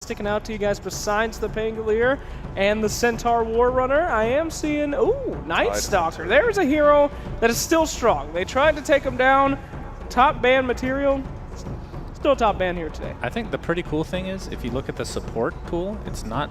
sticking out to you guys besides the Pangolier and the Centaur War Runner? I am seeing, ooh, Night Stalker. There's a hero that is still strong. They tried to take him down. Top ban material. Still top ban here today. I think the pretty cool thing is, if you look at the support pool, it's not.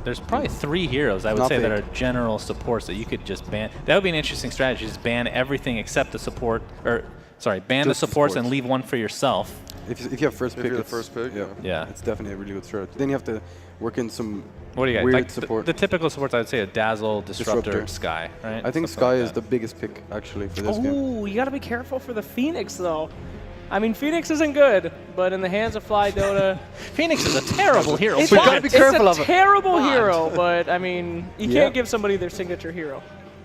There's probably 3 heroes, I would say, that are general supports that you could just ban. That would be an interesting strategy, just ban everything except the support, or sorry, ban just the supports and leave one for yourself. If you have first pick, you're the first pick, yeah, it's definitely a really good strategy. Then you have to work in some what do you got? weird Like support. The typical supports, I would say a Dazzle, Disruptor, Sky, right? I think Sky is the biggest pick, actually, for this game. Ooh, you got to be careful for the Phoenix, though. I mean, Phoenix isn't good, but in the hands of Fly Dota... Phoenix is a terrible hero. It's be careful of a terrible hero, but, I mean, you can't give somebody their signature hero.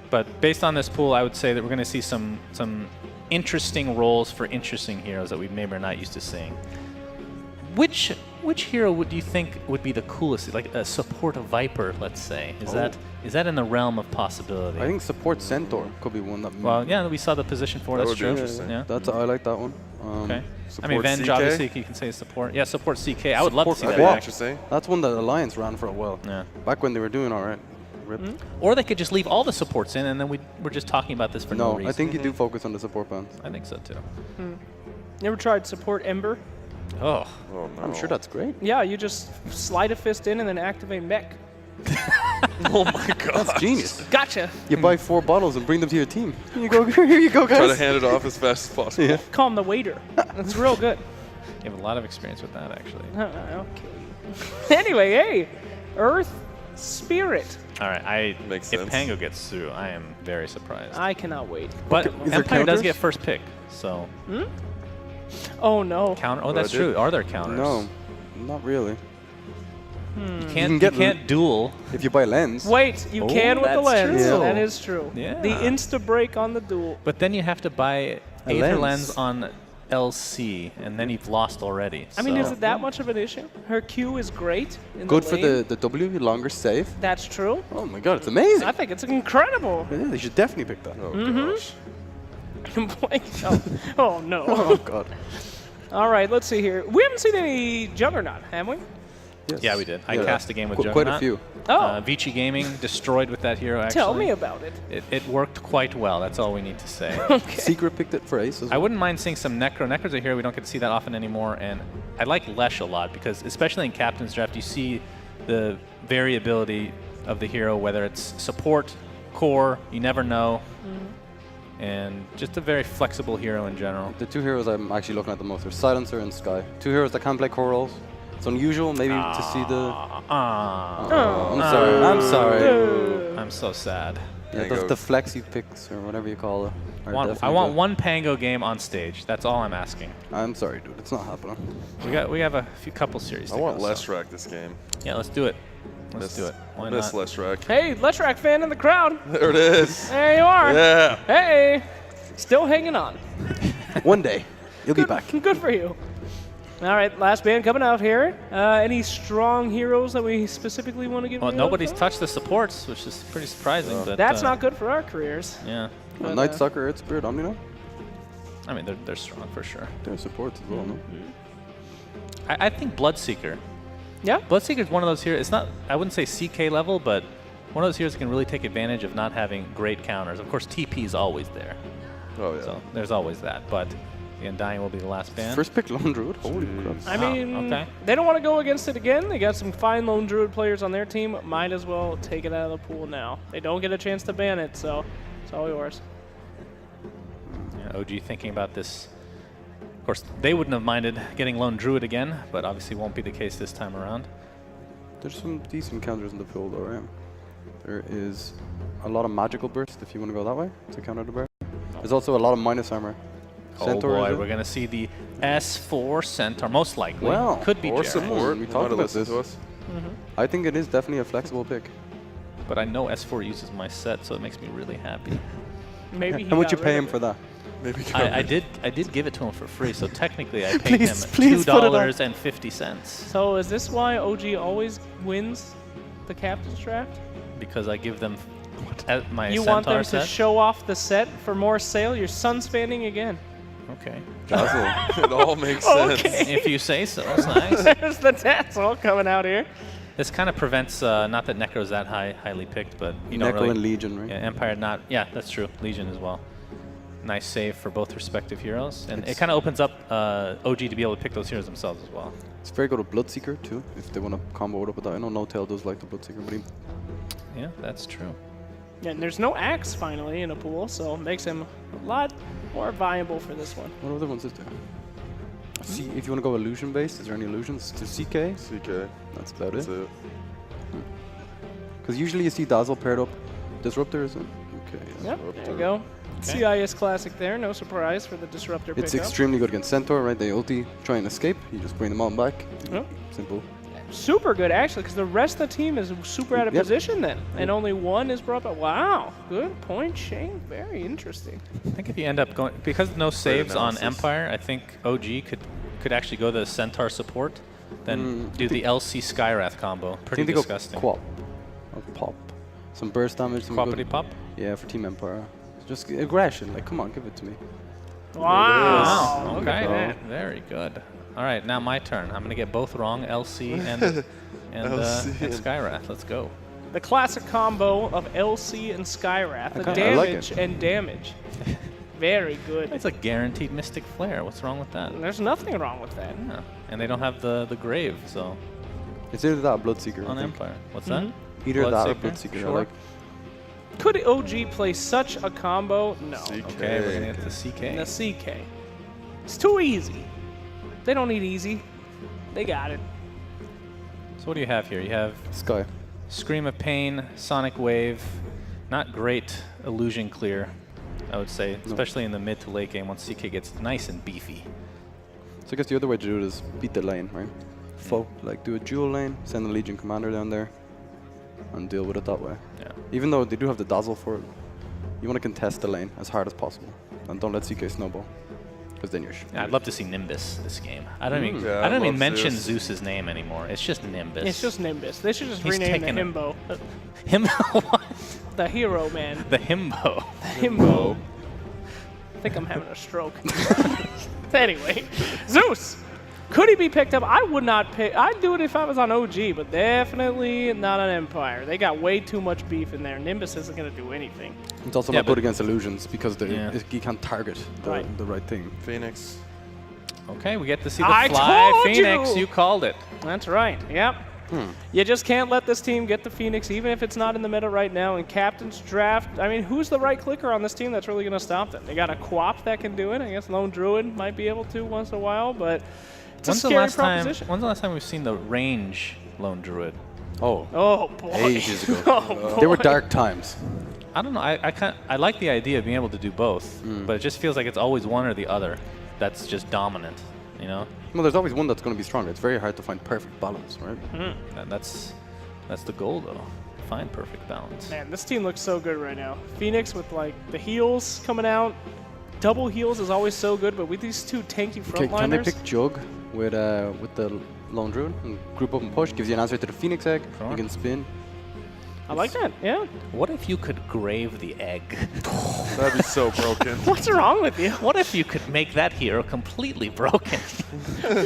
But based on this pool, I would say that we're going to see some interesting roles for interesting heroes that we maybe are not used to seeing. Which hero would you think would be the coolest? Like a support Viper, let's say. Is that in the realm of possibility? I think support Centaur could be one that. Well, yeah, we saw the position for it. That's true. Yeah. I like that one. Okay. I mean, Venge, obviously, you can say support. Yeah, support CK. I would love to see that. Interesting. That's one that Alliance ran for a while. Yeah. Back when they were doing all right. Or they could just leave all the supports in, and then we're just talking about this for no reason. I think you do focus on the support bans. I think so too. You ever tried support Ember? Oh no. I'm sure that's great. Yeah, you just slide a fist in and then activate mech. Oh my god. That's genius. Gotcha. You buy 4 bottles and bring them to your team. Here you go, guys. Try to hand it off as fast as possible. Yeah. Call him the waiter. That's real good. You have a lot of experience with that, actually. Okay. Anyway, hey, Earth Spirit. All right, Makes if sense. Pango gets through, I am very surprised. I cannot wait. But Is there Empire does counters? get first pick, so. Oh no. Counter. Oh, that's true. Are there counters? No, not really. You can can't duel. If you buy lens. Wait, you can with the that's lens. true. That is true. Yeah. The insta break on the duel. But then you have to buy A Aether lens. lens on LC, and then you've lost already. I mean, so. is it that much of an issue? Her Q is great. In Good the for lane. the W, longer save. That's true. Oh my god, it's amazing. I think it's incredible. Yeah, they should definitely pick that. Oh gosh. Oh no. Oh god. All right, let's see here. We haven't seen any Juggernaut, have we? Yes. Yeah, we did. I cast a game with Quite a Juggernaut. few. Oh. Vici Gaming destroyed with that hero, actually. Tell me about it. It worked quite well. That's all we need to say. Okay. Secret picked it for Ace as well. I wouldn't mind seeing some Necro. Necro's a hero we don't get to see that often anymore, and I like Lesh a lot because, especially in Captain's Draft, you see the variability of the hero, whether it's support, core, you never know, and just a very flexible hero in general. The 2 heroes I'm actually looking at the most are Silencer and Sky. 2 heroes that can play core roles. It's unusual maybe to see the... I'm sorry. I'm sorry. I'm so sad. Yeah, the flexi picks or whatever you call it. I want one Pango game on stage. That's all I'm asking. I'm sorry, dude. It's not happening. We have a couple series. I want Leshrac this game. Yeah, let's do it. Let's do it. Why not? Leshrac. Hey, Leshrac fan in the crowd. There it is. There you are. Yeah. Hey, still hanging on. One day, you'll be back. Good for you. All right, last band coming out here. Any strong heroes that we specifically want to give? Well, nobody's touched the supports, which is pretty surprising. But That's not good for our careers. Yeah. Night Stalker, Earth Spirit, Omnino. I mean, they're strong for sure. They're supports as well, no? I think Bloodseeker. Yeah. Bloodseeker is one of those heroes. It's not, I wouldn't say CK level, but one of those heroes that can really take advantage of not having great counters. Of course, TP is always there. Oh yeah. So there's always that. But the Undying will be the last band. First pick Lone Druid. Holy crap. I mean, okay. they don't want to go against it again. They got some fine Lone Druid players on their team. Might as well take it out of the pool now. They don't get a chance to ban it, so it's all yours. Yeah, OG thinking about this. Of course, they wouldn't have minded getting Lone Druid again, but obviously won't be the case this time around. There's some decent counters in the field, though, right? There is a lot of magical burst if you want to go that way to counter the bear. There's also a lot of minus armor. Centaur, oh boy, we're going to see the S4 Centaur, most likely. Well, could be or Jaren, support. We talked about this. To us. I think it is definitely a flexible pick. but I know S4 uses my set, so it makes me really happy. Maybe he How much you got pay rid him of for that? Maybe I did give it to him for free, so technically I paid him please put it on. $2.50 So is this why OG always wins the captain's draft? because I give them my You Centaur want them set. to show off the set for more sale? Your son's fanning again. Okay. Dazzle. It all makes Okay. sense. If you say so, it's nice. There's the Dazzle coming out here. This kind of prevents, not that Necro's that highly picked, but you don't Necro really... and Legion, right? Yeah, Empire not... Yeah, that's true. Legion as well. Nice save for both respective heroes. And it kind of opens up OG to be able to pick those heroes themselves as well. It's very good with Bloodseeker too, if they want to combo it up with that. I know No-Tail does like the Bloodseeker, but he... Yeah, that's true. Yeah, and there's no Axe finally in a pool, so it makes him a lot more viable for this one. What other ones is there? See, if you want to go illusion based, is there any illusions to CK? CK. That's about That's it. it. Because usually you see Dazzle paired up. Disruptor, is it? Okay. Yeah. Yep, Disruptor. there you go. CIS Classic there, no surprise for the Disruptor It's pickup. extremely good against Centaur, right? They ulti, try and escape. You just bring them on back. Yep. Simple. Super good, actually, because the rest of the team is super out of Yep. position then. And only one is brought back. Wow, good point, Shane. Very interesting. I think if you end up going... Because no saves on analysis. Empire, I think OG could actually go the Centaur support, then do the LC Skyrath combo. Pretty I think disgusting. they go Quap. Or Pop. Some burst damage. Some Quappity good. pop? Yeah, for Team Empire. Just aggression. Like, come on, give it to me. Wow. Look Okay, at that. very good. All right, now my turn. I'm going to get both wrong, LC and LC and and- Skyrath. Let's go. The classic combo of LC and Skyrath. The I like damage it. and damage. Very good. It's a guaranteed Mystic Flare. What's wrong with that? There's nothing wrong with that. Yeah. And they don't have the grave, so It's either that or Bloodseeker. on I think. Empire. What's Mhm. that? Either that or Bloodseeker? Bloodseeker. Sure. I like. Could OG play such a combo? No. CK. Okay, we're going to get the CK. The CK. It's too easy. They don't need easy. They got it. So what do you have here? You have Sky. Scream of Pain, Sonic Wave. Not great illusion clear, I would say, especially in the mid to late game once CK gets nice and beefy. So I guess the other way to do it is beat the lane, right? Like do a dual lane, send a Legion Commander down there, and deal with it that way. Yeah. Even though they do have the Dazzle for it, you want to contest the lane as hard as possible, and don't let CK snowball, because then you're. Yeah, I'd love to see Nimbus this game. I don't even. Yeah, I don't I'd even love mention Zeus. Zeus's name anymore. It's just Nimbus. It's just Nimbus. They should just He's rename the taken it. Himbo. Himbo. What? The hero, man. The Himbo. Himbo. I think I'm having a stroke. Anyway, Zeus. Could he be picked up? I would not pick. I'd do it if I was on OG, but definitely not on Empire. They got way too much beef in there. Nimbus isn't going to do anything. It's also Yeah, not good but- against illusions because Yeah. you can't target the Right. right thing. Phoenix. Okay, we get to see the I fly told Phoenix. you! You called it. That's right. Yep. You just can't let this team get the Phoenix, even if it's not in the meta right now. In Captain's Draft, I mean, who's the right clicker on this team that's really going to stop them? They got a Quap that can do it. I guess Lone Druid might be able to once in a while, but it's a scary proposition. When's the last time we've seen the range Lone Druid? Oh, Oh, boy. ages ago. Oh, They were boy. dark times. I don't know. I like the idea of being able to do both, but it just feels like it's always one or the other that's just dominant. You know, Well, there's always one that's going to be stronger. It's very hard to find perfect balance, right? And that's the goal though. Find perfect balance. Man, this team looks so good right now. Phoenix with, like, the heals coming out. Double heals is always so good, but with these two tanky Okay, can they frontliners... pick Jug with the Lone Druid and group up and push? Gives you an answer to the Phoenix Egg. Sure. You can spin. I like that, yeah. What if you could grave the egg? That'd be so broken. What's wrong with you? What if you could make that hero completely broken?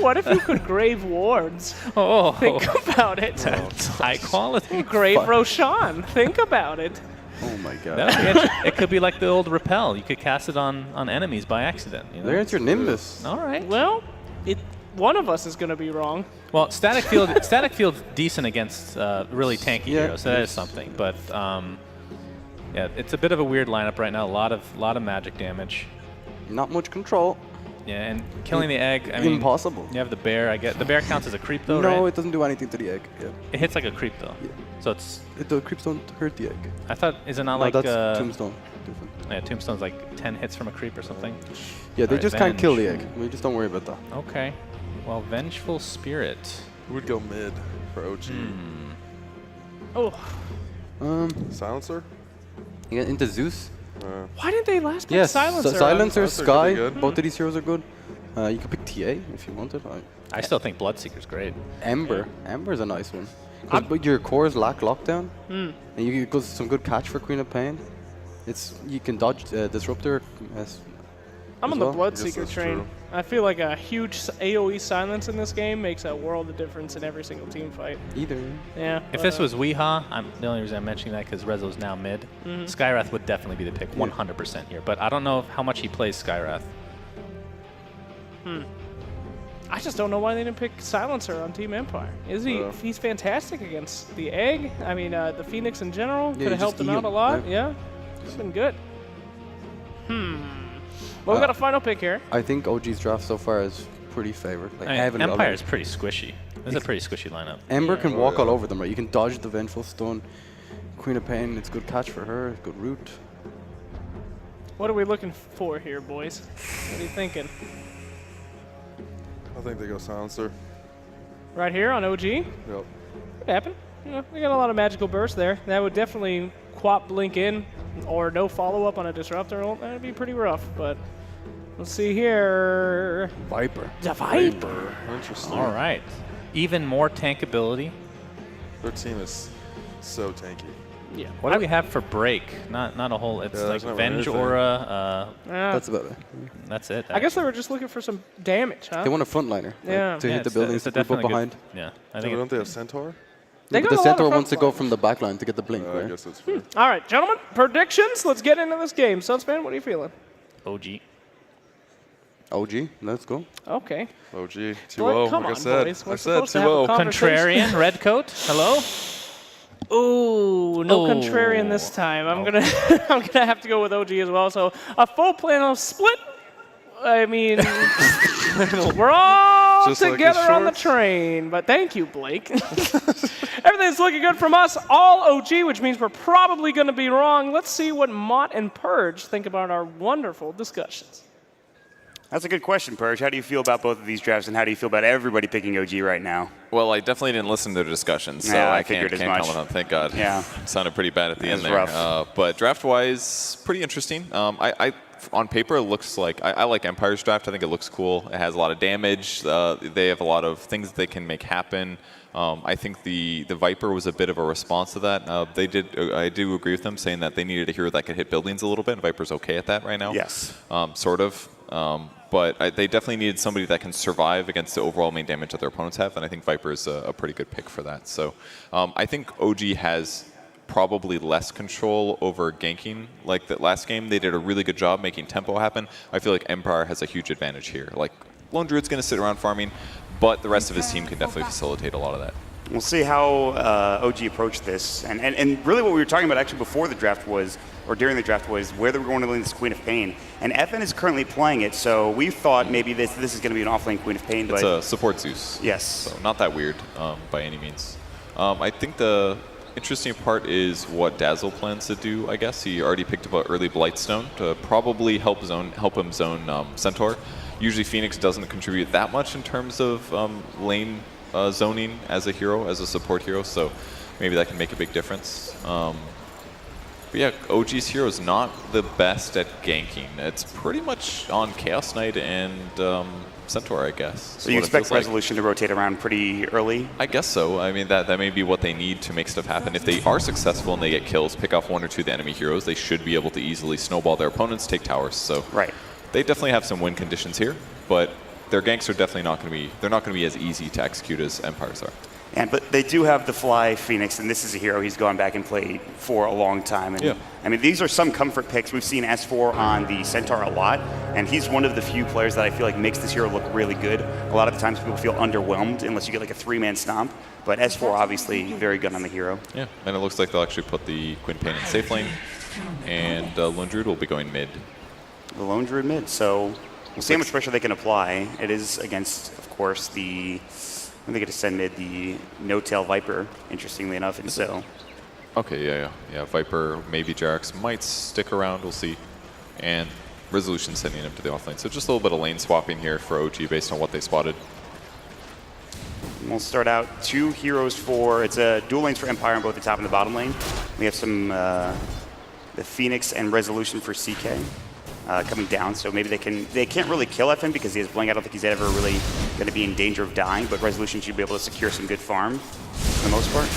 What if you could grave wards? Oh, Think about it. that's high quality. Grave Roshan. Think about it. Oh my god. That would be interesting. It could be like the old repel. You could cast it on enemies by accident. You know? There's your Nimbus. All right. Well, one of us is going to be wrong. Well, static field's decent against really tanky Yeah, heroes. So that it is something. But yeah, it's a bit of a weird lineup right now. A lot of magic damage. Not much control. Yeah, and killing the egg. I mean, Impossible. You have the bear. I get the bear counts as a creep though, No, right? it doesn't do anything to the egg. Yeah. It hits like a creep though. Yeah. So it's. The creeps don't hurt the egg. I thought is it not No, like that's Tombstone. Different. yeah, Tombstone's like 10 hits from a creep or something. Yeah, they Alright, just can't kill the Venge. egg. We just don't worry about that. Okay. Well, Vengeful Spirit. Who would go mid for OG? Oh, Silencer? You get into Zeus. why didn't they last pick Yes, Silencer? Silencer, Silencer could Sky. be good. Both of these heroes are good. You could pick TA if you wanted. I still think Bloodseeker's great. Ember. Ember's a nice one. But your cores lack lockdown, and you get some good catch for Queen of Pain. You can dodge Disruptor. I'm on well? the I guess Bloodseeker that's train. true. I feel like a huge AoE silence in this game makes a world of difference in every single team fight. Either. Yeah. If this was Weehaw, the only reason I'm mentioning that because Rezo's now mid, Skyrath would definitely be the pick 100% here. But I don't know how much he plays Skyrath. I just don't know why they didn't pick Silencer on Team Empire. He's fantastic against the Egg. I mean, the Phoenix in general could you have helped just him eat out a him, lot. right? Yeah, it's been good. Well, we got a final pick here. I think OG's draft so far is pretty favored. Like, I mean, heavily Empire already. is pretty squishy. This is a pretty squishy lineup. Ember can Oh, walk yeah. all over them, right? You can dodge the Vengeful Stone. Queen of Pain, it's good catch for her, good root. What are we looking for here, boys? What are you thinking? I think they go Silencer. Right here on OG? Yep. Could happen. You know, we got a lot of magical bursts there. That would definitely quap blink in, or no follow-up on a Disruptor ult. That would be pretty rough, but let's see here. Viper. The Viper. Interesting. All right. Even more tankability. Their team is so tanky. Yeah. What do we have for break? Not a whole. It's Yeah, like there's not really Venge anything. Aura. That's about it. That's it. I guess they were just looking for some damage, huh? They want a frontliner Yeah. to hit the it's buildings it's to group up definitely behind. good- Yeah, I Don't think they have Centaur? They But got a the lot of Centaur wants to go frontliners. from the back line to get the blink, I right? guess that's fair. All right, gentlemen, predictions. Let's get into this game. Sunsman, what are you feeling? OG. OG, let's go. Okay. OG, Blake, 2-0, come like I on, said. boys. We're I said supposed to have a 2-0. conversation. Contrarian, red coat. Hello. Ooh, no Oh. contrarian this time. I'm gonna I'm gonna have to go with OG as well. So a full panel split. I mean, we're all Just like his together on the shorts. train. But thank you, Blake. Everything's looking good from us. All OG, which means we're probably going to be wrong. Let's see what Mott and Purge think about our wonderful discussions. That's a good question, Purge. How do you feel about both of these drafts, and how do you feel about everybody picking OG right now? Well, I definitely didn't listen to the discussions, so Yeah, I I can't figured as comment much. on it. Thank God. Yeah. Sounded pretty bad at the It end was there. rough. But draft-wise, pretty interesting. I on paper, it looks like I like Empire's draft. I think it looks cool. It has a lot of damage. They have a lot of things they can make happen. I think the Viper was a bit of a response to that. I do agree with them saying that they needed a hero that could hit buildings a little bit, and Viper's okay at that right now. Yes. Sort of. But they definitely needed somebody that can survive against the overall main damage that their opponents have, and I think Viper is a pretty good pick for that. So I think OG has probably less control over ganking. Like that last game, they did a really good job making tempo happen. I feel like Empire has a huge advantage here. Like Lone Druid's going to sit around farming, but the rest of his team can definitely facilitate a lot of that. We'll see how OG approached this. And really what we were talking about actually before the draft was, or during the draft, was where they were going to lane this Queen of Pain. And FN is currently playing it, so we thought maybe this is going to be an offlane Queen of Pain. It's but a support Zeus. yes. So not that weird by any means. I think the interesting part is what Dazzle plans to do, I guess. He already picked up an early Blightstone to probably help him zone Centaur. Usually Phoenix doesn't contribute that much in terms of lane zoning as a hero, as a support hero, so maybe that can make a big difference. But yeah, OG's hero is not the best at ganking. It's pretty much on Chaos Knight and Centaur, I guess. So you expect Resolution to rotate around pretty early? I guess so. I mean, that may be what they need to make stuff happen. If they are successful and they get kills, pick off one or two of the enemy heroes, they should be able to easily snowball their opponents, take towers. So Right. they definitely have some win conditions here, but their ganks are definitely not going to be, they're not going to be as easy to execute as Empires are. But they do have the Fly Phoenix, and this is a hero he's gone back and played for a long time. And Yeah. I mean, these are some comfort picks. We've seen S4 on the Centaur a lot, and he's one of the few players that I feel like makes this hero look really good. A lot of the times people feel underwhelmed unless you get like a three-man stomp, but S4 obviously very good on the hero. Yeah, and it looks like they'll actually put the Queen Pain in safe lane, and Lone Druid will be going mid. The Lone Druid mid, so we'll see how much pressure they can apply. It is against, of course, I think they get to send mid the No-Tail Viper, interestingly enough, and so. Okay, yeah. Viper, maybe Jarex might stick around, we'll see. And Resolution sending him to the offlane. So just a little bit of lane swapping here for OG based on what they spotted. We'll start out two heroes for, it's a dual lanes for Empire on both the top and the bottom lane. We have some, the Phoenix and Resolution for CK coming down, so maybe they can't really kill FN because he has Blink. I don't think he's ever really going to be in danger of dying, but Resolution should be able to secure some good farm for the most part.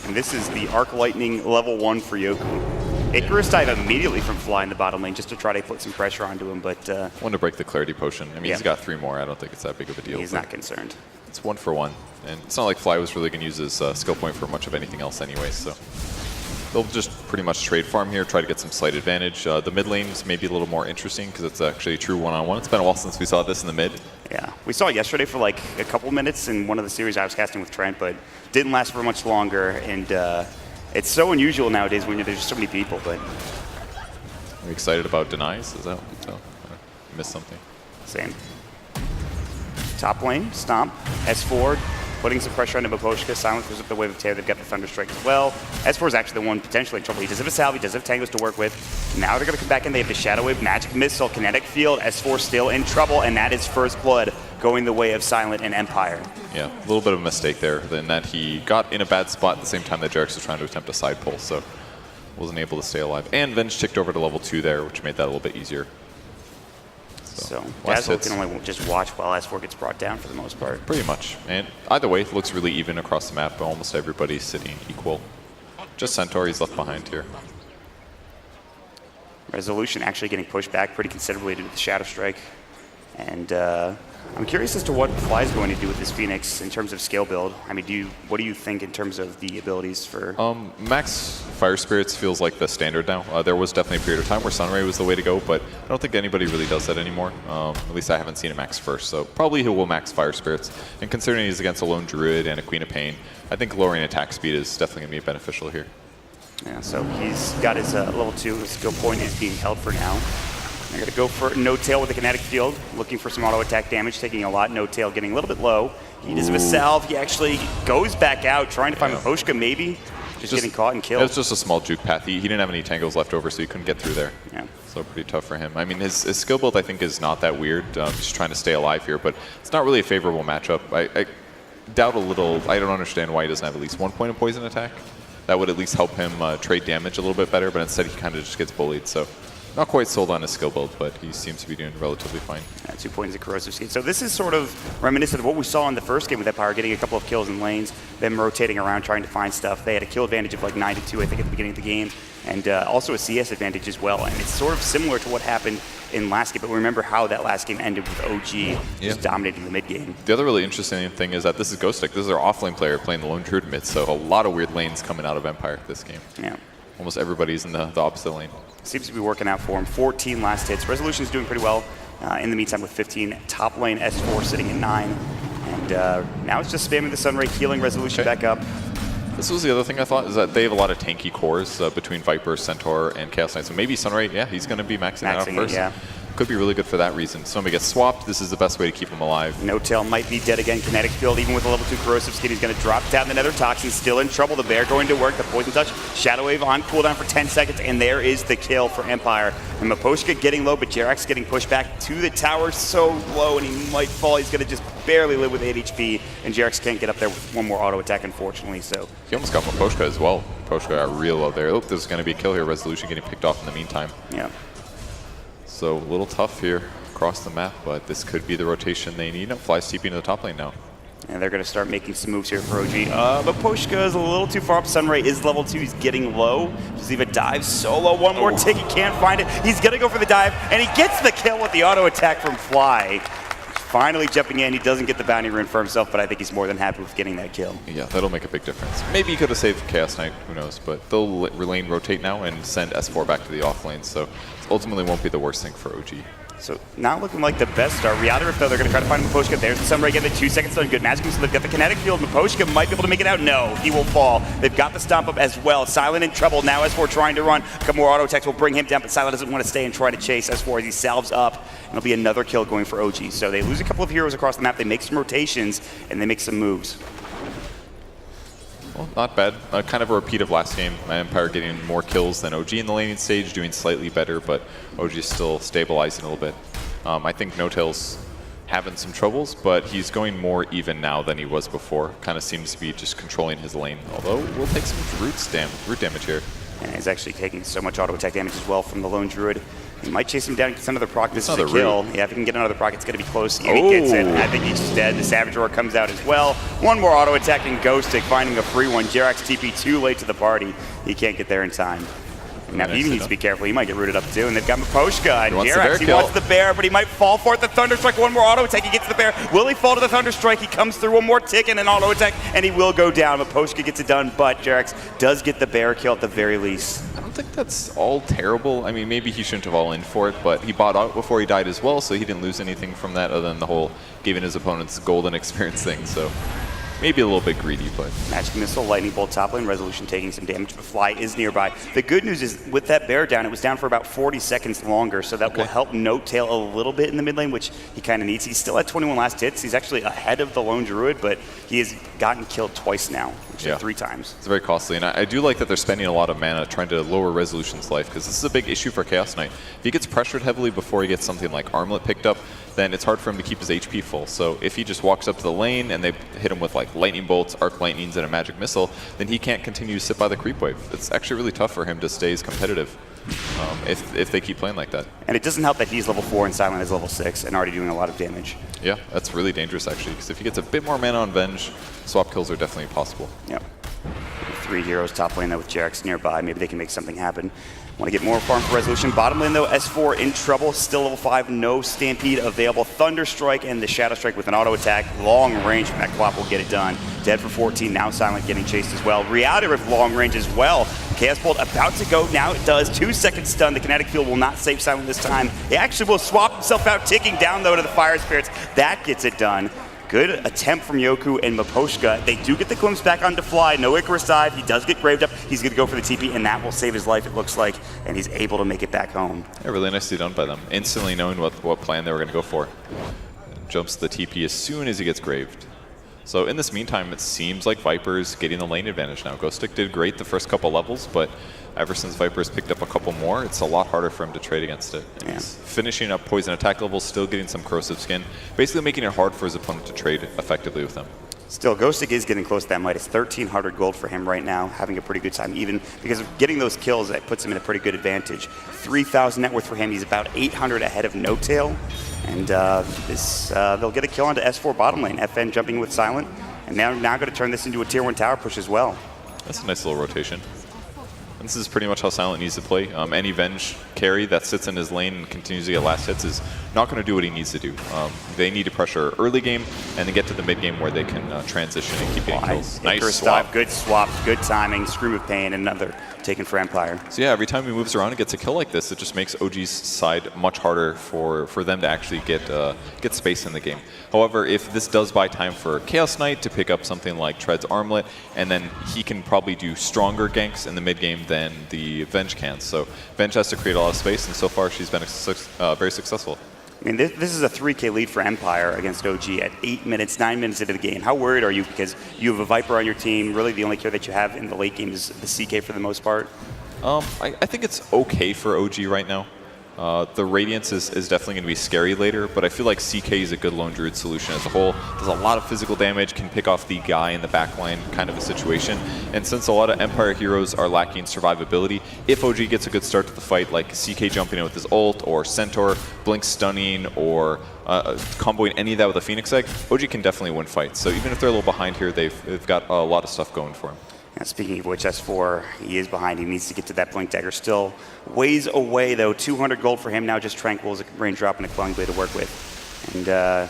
And this is the Arc Lightning level 1 for Yoku. Icarus dive immediately from Fly in the bottom lane just to try to put some pressure onto him, but One to break the Clarity Potion. I mean, Yeah. he's got 3 more. I don't think it's that big of a deal. he's but not concerned. It's 1 for 1. And it's not like Fly was really going to use his skill point for much of anything else anyway, so they'll just pretty much trade farm here, try to get some slight advantage. The mid lane's maybe a little more interesting because it's actually a true one-on-one. It's been a while since we saw this in the mid. Yeah, we saw it yesterday for like a couple minutes in one of the series I was casting with Trent, but didn't last for much longer. And it's so unusual nowadays when there's just so many people. But Are you excited about denies? Is that so? I missed something. same. Top lane, Stomp, S4, putting some pressure on Miposhka. Silent throws up the Wave of Terror. They've got the Thunderstrike as well. S4 is actually the one potentially in trouble. He does have a salve, he does have tangos to work with. Now they're going to come back in. They have the Shadow Wave, Magic Missile, Kinetic Field. S4 still in trouble, and that is first blood going the way of Silent and Empire. Yeah, a little bit of a mistake there. In that he got in a bad spot at the same time that Jarex was trying to attempt a side pull, so wasn't able to stay alive. And Venge ticked over to level 2 there, which made that a little bit easier. So last Dazzle hits. can only just watch while S4 gets brought down for the most part. Pretty much. And either way, it looks really even across the map. Almost everybody's sitting equal. Just Centaur, he's left behind here. Resolution actually getting pushed back pretty considerably due to the Shadow Strike. And I'm curious as to what Fly's going to do with this Phoenix in terms of skill build. I mean, what do you think in terms of the abilities for... Max Fire Spirits feels like the standard now. There was definitely a period of time where Sunray was the way to go, but I don't think anybody really does that anymore. At least I haven't seen it max first, so probably he will max Fire Spirits. And considering he's against a lone Druid and a Queen of Pain, I think lowering attack speed is definitely going to be beneficial here. Yeah, so he's got his level 2. His skill point is being held for now. They're going to go for No Tail with the Kinetic Field, looking for some auto attack damage, taking a lot. No Tail getting a little bit low. He does have a salve. He actually goes back out, trying to find Miposhka maybe. Just getting caught and killed. It was just a small juke path. He didn't have any tangles left over, so he couldn't get through there. Yeah. So pretty tough for him. I mean, his skill build, I think, is not that weird. Just trying to stay alive here, but it's not really a favorable matchup. I doubt a little. I don't understand why he doesn't have at least 1 point of poison attack. That would at least help him trade damage a little bit better, but instead he kind of just gets bullied. So not quite sold on his skill build, but he seems to be doing relatively fine. 2 points of corrosive skin. So this is sort of reminiscent of what we saw in the first game with Empire, getting a couple of kills in lanes, them rotating around trying to find stuff. They had a kill advantage of like 9-2, I think, at the beginning of the game, and also a CS advantage as well. And it's sort of similar to what happened in last game, but remember how that last game ended with OG just dominating the mid game. The other really interesting thing is that this is Ghost Stick. This is our offlane player playing the lone Druid mid, so a lot of weird lanes coming out of Empire this game. Yeah. Almost everybody's in the opposite lane. Seems to be working out for him. 14 last hits. Resolution's doing pretty well in the meantime with 15. Top lane S4 sitting at 9. And now it's just spamming the Sunray, healing Resolution back up. This was the other thing I thought, is that they have a lot of tanky cores between Viper, Centaur, and Chaos Knight. So maybe Sunray, yeah, he's going to be maxing that out first. Yeah. Could be really good for that reason. Somebody gets swapped, this is the best way to keep him alive. No Tail might be dead again. Kinetic Field, even with a level 2 corrosive skin, he's going to drop down the Nether Toxin. Still in trouble. The Bear going to work. The Poison Touch. Shadow Wave on cooldown for 10 seconds, and there is the kill for Empire. And Miposhka getting low, but Jarex getting pushed back to the tower so low, and he might fall. He's going to just barely live with 8 HP, and Jarex can't get up there with 1 more auto attack, unfortunately. So He almost got Miposhka as well. Miposhka got real low there. Oh, there's going to be a kill here. Resolution getting picked off in the meantime. yeah. So a little tough here across the map, but this could be the rotation they need. Fly's TPing to the top lane now. And they're going to start making some moves here for OG. But Miposhka is a little too far up. Sunray is level 2. He's getting low. Just leave a dive solo. 1 more tick. He can't find it. He's going to go for the dive, and he gets the kill with the auto attack from Fly. Finally jumping in. He doesn't get the bounty rune for himself, but I think he's more than happy with getting that kill. Yeah, that'll make a big difference. Maybe he could have saved Chaos Knight, who knows, but they'll lane rotate now and send S4 back to the off lane, so ultimately won't be the worst thing for OG. So not looking like the best start. Reality Rift, though, they're going to try to find Miposhka. There's the Sunray getting the 2 seconds done. Good magic. So they've got the Kinetic Field. Miposhka might be able to make it out. No, he will fall. They've got the Stomp Up as well. Silent in trouble. Now S4 trying to run. A couple more auto attacks will bring him down, but Silent doesn't want to stay and try to chase S4 as he salves up. And it'll be another kill going for OG. So they lose a couple of heroes across the map. They make some rotations, and they make some moves. Well, not bad. Kind of a repeat of last game. Empire getting more kills than OG in the laning stage, doing slightly better, but OG is still stabilizing a little bit. I think No Tail's having some troubles, but he's going more even now than he was before. Kind of seems to be just controlling his lane, although we'll take some root damage here. And he's actually taking so much auto attack damage as well from the lone Druid. He might chase him down and get another proc. This is a kill. Yeah, if he can get another proc, it's going to be close. And he gets it. I think he's just dead. The Savage Roar comes out as well. 1 more auto attack and Ghost Stick finding a free one. Jerax TP too late to the party. He can't get there in time. Now he needs to be careful. He might get rooted up too. And they've got Maposhka. And He wants the bear he kill. wants the bear, but he might fall for it. The Thunder Strike, one more auto attack. He gets the bear. Will he fall to the Thunder Strike? He comes through, one more tick and an auto attack, and he will go down. Maposhka gets it done, but Jarex does get the bear kill at the very least. I don't think that's all terrible. I mean, maybe he shouldn't have all in for it, but he bought out before he died as well, so he didn't lose anything from that other than the whole giving his opponents golden experience thing. So maybe a little bit greedy, but Magic Missile, Lightning Bolt, top lane, Resolution taking some damage, but Fly is nearby. The good news is with that bear down, it was down for about 40 seconds longer, so that will help Note-Tail a little bit in the mid lane, which he kind of needs. He's still at 21 last hits. He's actually ahead of the Lone Druid, but he has gotten killed twice now, actually 3 times. it's very costly. And I do like that they're spending a lot of mana trying to lower Resolution's life, because this is a big issue for Chaos Knight. If he gets pressured heavily before he gets something like Armlet picked up, then it's hard for him to keep his HP full. So if he just walks up to the lane and they hit him with like Lightning Bolts, Arc Lightnings, and a Magic Missile, then he can't continue to sit by the creep wave. It's actually really tough for him to stay as competitive if they keep playing like that. And it doesn't help that he's level 4 and Silent is level 6 and already doing a lot of damage. Yeah, that's really dangerous actually, because if he gets a bit more mana on Venge, swap kills are definitely possible. Yep. 3 heroes top lane though with Jarex nearby. Maybe they can make something happen. Want to get more farm for Resolution. Bottom lane though, S4 in trouble. Still level 5, no Stampede available. Thunder Strike and the Shadow Strike with an auto attack. Long range from that Quap will get it done. Dead for 14, now Silent getting chased as well. Reality with long range as well. Chaos Bolt about to go, now it does. 2 seconds stun, the Kinetic Field will not save Silent this time. He actually will swap himself out, ticking down though to the Fire Spirits. That gets it done. Good attempt from Yoku and Maposhka. They do get the glimpse back onto Fly. No Icarus dive. He does get graved up. He's going to go for the TP, and that will save his life, it looks like. And he's able to make it back home. Yeah, really nicely done by them. Instantly knowing what plan they were going to go for. Jumps the TP as soon as he gets graved. So in this meantime, it seems like Viper's getting the lane advantage now. Ghostic did great the first couple levels, but ever since Viper's picked up a couple more, it's a lot harder for him to trade against it. Yeah. He's finishing up poison attack levels, still getting some corrosive skin, basically making it hard for his opponent to trade effectively with them. Still, Ghostic is getting close to that might. It's 1,300 gold for him right now, having a pretty good time. Even because of getting those kills, that puts him in a pretty good advantage. 3,000 net worth for him. He's about 800 ahead of Note-Tail. And they'll get a kill onto S4 bottom lane. FN jumping with Silent. And now going to turn this into a tier 1 tower push as well. That's a nice little rotation. And this is pretty much how Silent needs to play. Any Venge carry that sits in his lane and continues to get last hits is not going to do what he needs to do. They need to pressure early game and then get to the mid game where they can transition and keep getting kills. Nice swap. Good swap, good timing, Scream of Pain, another taken for Empire. So yeah, every time he moves around and gets a kill like this, it just makes OG's side much harder for them to actually get space in the game. However, if this does buy time for Chaos Knight to pick up something like Tread's Armlet, and then he can probably do stronger ganks in the mid game than the Venge can. So Venge has to create a lot of space, and so far she's been very successful. I mean, this is a 3K lead for Empire against OG at 9 minutes into the game. How worried are you? Because you have a Viper on your team. Really, the only care that you have in the late game is the CK for the most part. I think it's okay for OG right now. The Radiance is definitely going to be scary later, but I feel like CK is a good Lone Druid solution as a whole. Does a lot of physical damage, can pick off the guy in the backline kind of a situation. And since a lot of Empire heroes are lacking survivability, if OG gets a good start to the fight, like CK jumping in with his ult, or Centaur, Blink stunning, or comboing any of that with a Phoenix Egg, OG can definitely win fights. So even if they're a little behind here, they've got a lot of stuff going for them. And speaking of which, S4, he is behind. He needs to get to that Blink Dagger. Still ways away, though. 200 gold for him now. Just Tranquil as a raindrop and a Quelling Blade to work with. And